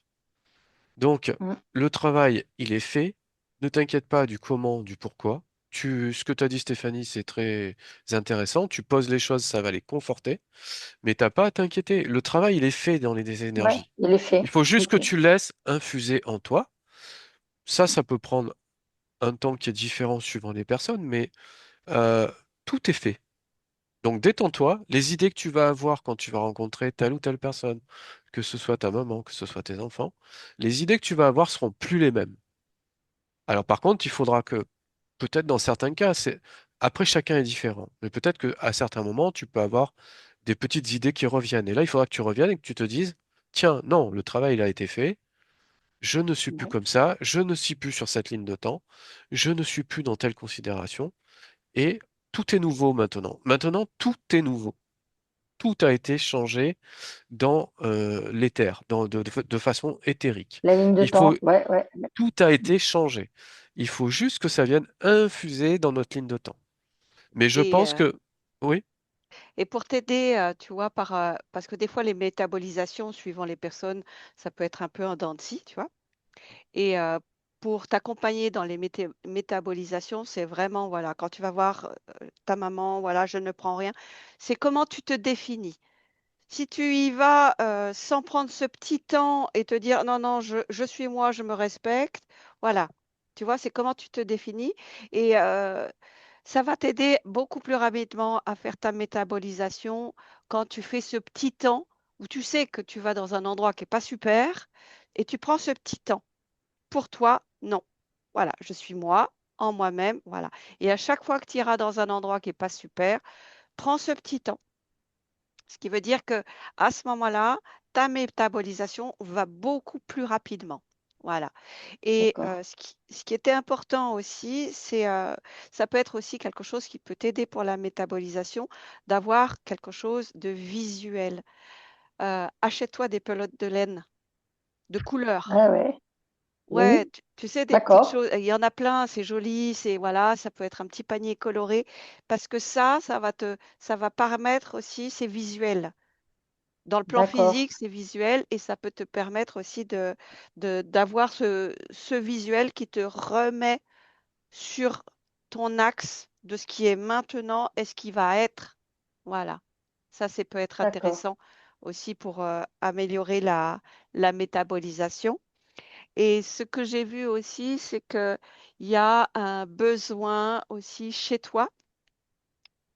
Donc, Mm. le travail, il est fait. Ne t'inquiète pas du comment, du pourquoi. Ce que t'as dit, Stéphanie, c'est très intéressant. Tu poses les choses, ça va les conforter. Mais t'as pas à t'inquiéter. Le travail, il est fait dans les Ouais, énergies. il est Il fait. faut juste que Ok, tu laisses infuser en toi. Ça peut prendre un temps qui est différent suivant les personnes, mais euh, tout est fait. Donc détends-toi, les idées que tu vas avoir quand tu vas rencontrer telle ou telle personne, que ce soit ta maman, que ce soit tes enfants, les idées que tu vas avoir seront plus les mêmes. Alors par contre, il faudra que, peut-être dans certains cas, après chacun est différent, mais peut-être qu'à certains moments, tu peux avoir des petites idées qui reviennent. Et là, il faudra que tu reviennes et que tu te dises, tiens, non, le travail il a été fait, je ne suis plus ouais, comme ça, je ne suis plus sur cette ligne de temps, je ne suis plus dans telle considération, et tout est nouveau maintenant. Maintenant, tout est nouveau. Tout a été changé dans l'éther, de façon éthérique. la ligne de Il faut, temps. Ouais, ouais. tout a été changé. Il faut juste que ça vienne infuser dans notre ligne de temps. Mais je Et, pense que, oui, et pour t'aider, tu vois, parce que des fois, les métabolisations, suivant les personnes, ça peut être un peu en dents de scie, tu vois. Et pour t'accompagner dans les métabolisations, c'est vraiment, voilà, quand tu vas voir ta maman, voilà, je ne prends rien, c'est comment tu te définis. Si tu y vas sans prendre ce petit temps et te dire non, non, je suis moi, je me respecte, voilà. Tu vois, c'est comment tu te définis et ça va t'aider beaucoup plus rapidement à faire ta métabolisation quand tu fais ce petit temps où tu sais que tu vas dans un endroit qui n'est pas super et tu prends ce petit temps. Pour toi, non. Voilà, je suis moi, en moi-même, voilà. Et à chaque fois que tu iras dans un endroit qui n'est pas super, prends ce petit temps. Ce qui veut dire que à ce moment-là, ta métabolisation va beaucoup plus rapidement. Voilà. Et D'accord, ce qui était important aussi, ça peut être aussi quelque chose qui peut t'aider pour la métabolisation, d'avoir quelque chose de visuel. Achète-toi des pelotes de laine de couleur. ah ouais, Ouais, oui, tu sais, des petites d'accord, choses, il y en a plein, c'est joli, c'est voilà, ça peut être un petit panier coloré, parce que ça va permettre aussi, c'est visuel. Dans le plan d'accord, physique, c'est visuel et ça peut te permettre aussi d'avoir ce visuel qui te remet sur ton axe de ce qui est maintenant et ce qui va être. Voilà. Ça peut être d'accord. intéressant aussi pour améliorer la métabolisation. Et ce que j'ai vu aussi, c'est qu'il y a un besoin aussi chez toi,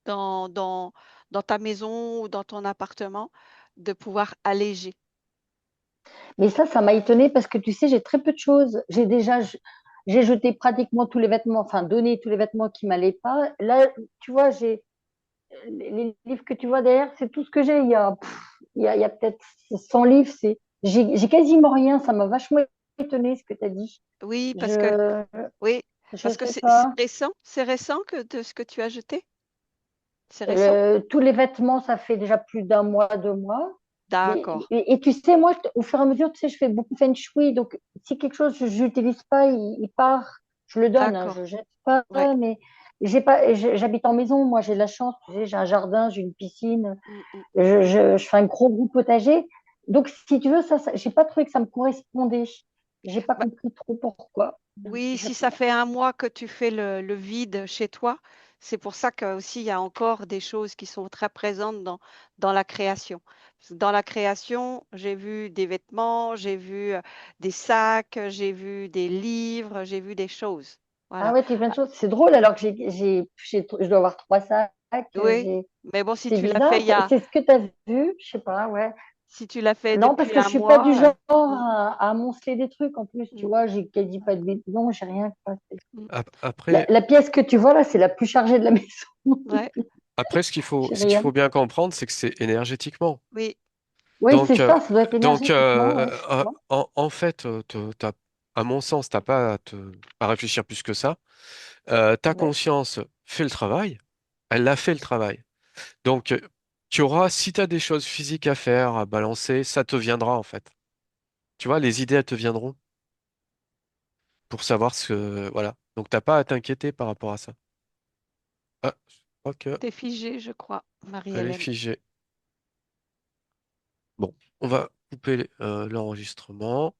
dans, dans, dans ta maison ou dans ton appartement, de pouvoir alléger. Mais ça m'a étonnée parce que tu sais, j'ai très peu de choses. J'ai jeté pratiquement tous les vêtements, enfin donné tous les vêtements qui m'allaient pas. Là, tu vois, les livres que tu vois derrière, c'est tout ce que j'ai. Il y a peut-être 100 livres. J'ai quasiment rien. Ça m'a vachement étonné ce que tu as dit. Oui, Je, oui, je parce que sais c'est pas. récent. C'est récent que de ce que tu as jeté? C'est récent? Tous les vêtements, ça fait déjà plus d'un mois, 2 mois. D'accord, Et tu sais, moi, au fur et à mesure, tu sais, je fais beaucoup feng shui. Donc, si quelque chose, je n'utilise pas, il part, je le donne, hein, d'accord. je jette pas. Ouais. Mais j'habite en maison. Moi, j'ai la chance. Tu sais, j'ai un jardin, j'ai une piscine. Mm, mm. Je fais un gros potager. Donc, si tu veux, j'ai pas trouvé que ça me correspondait. J'ai pas Bah, compris trop pourquoi. Donc, oui, je si sais ça pas. fait un mois que tu fais le vide chez toi, c'est pour ça que aussi il y a encore des choses qui sont très présentes dans la création. Dans la création, j'ai vu des vêtements, j'ai vu des sacs, j'ai vu des livres, j'ai vu des choses. Ah Voilà. ouais, tu fais plein de choses. C'est drôle alors que je dois avoir 3 sacs. Oui, mais bon, si C'est tu l'as fait bizarre. C'est ce que tu as vu? Je sais pas, ouais. si tu l'as fait Non, parce depuis que je un suis pas du mois, genre mm, à amonceler des trucs. En plus, tu mm, vois, j'ai quasi pas de non, j'ai rien. Quoi. mm. Après, La pièce que tu vois là, c'est la plus chargée de la maison. Ouais, après, J'ai ce qu'il rien. faut bien comprendre, c'est que c'est énergétiquement. oui, Oui, c'est Donc, ça doit être énergétiquement, ouais, je vois. en fait, à mon sens, t'as pas à réfléchir plus que ça. Ta Ouais. conscience fait le travail, elle a fait le travail. Donc, tu auras, si tu as des choses physiques à faire, à balancer, ça te viendra en fait. Tu vois, les idées, elles te viendront pour savoir ce que... Voilà. Donc, t'as pas à t'inquiéter par rapport à ça. Ah, je crois que t'es figé, je crois, elle est Marie-Hélène. figée. Bon, on va couper l'enregistrement.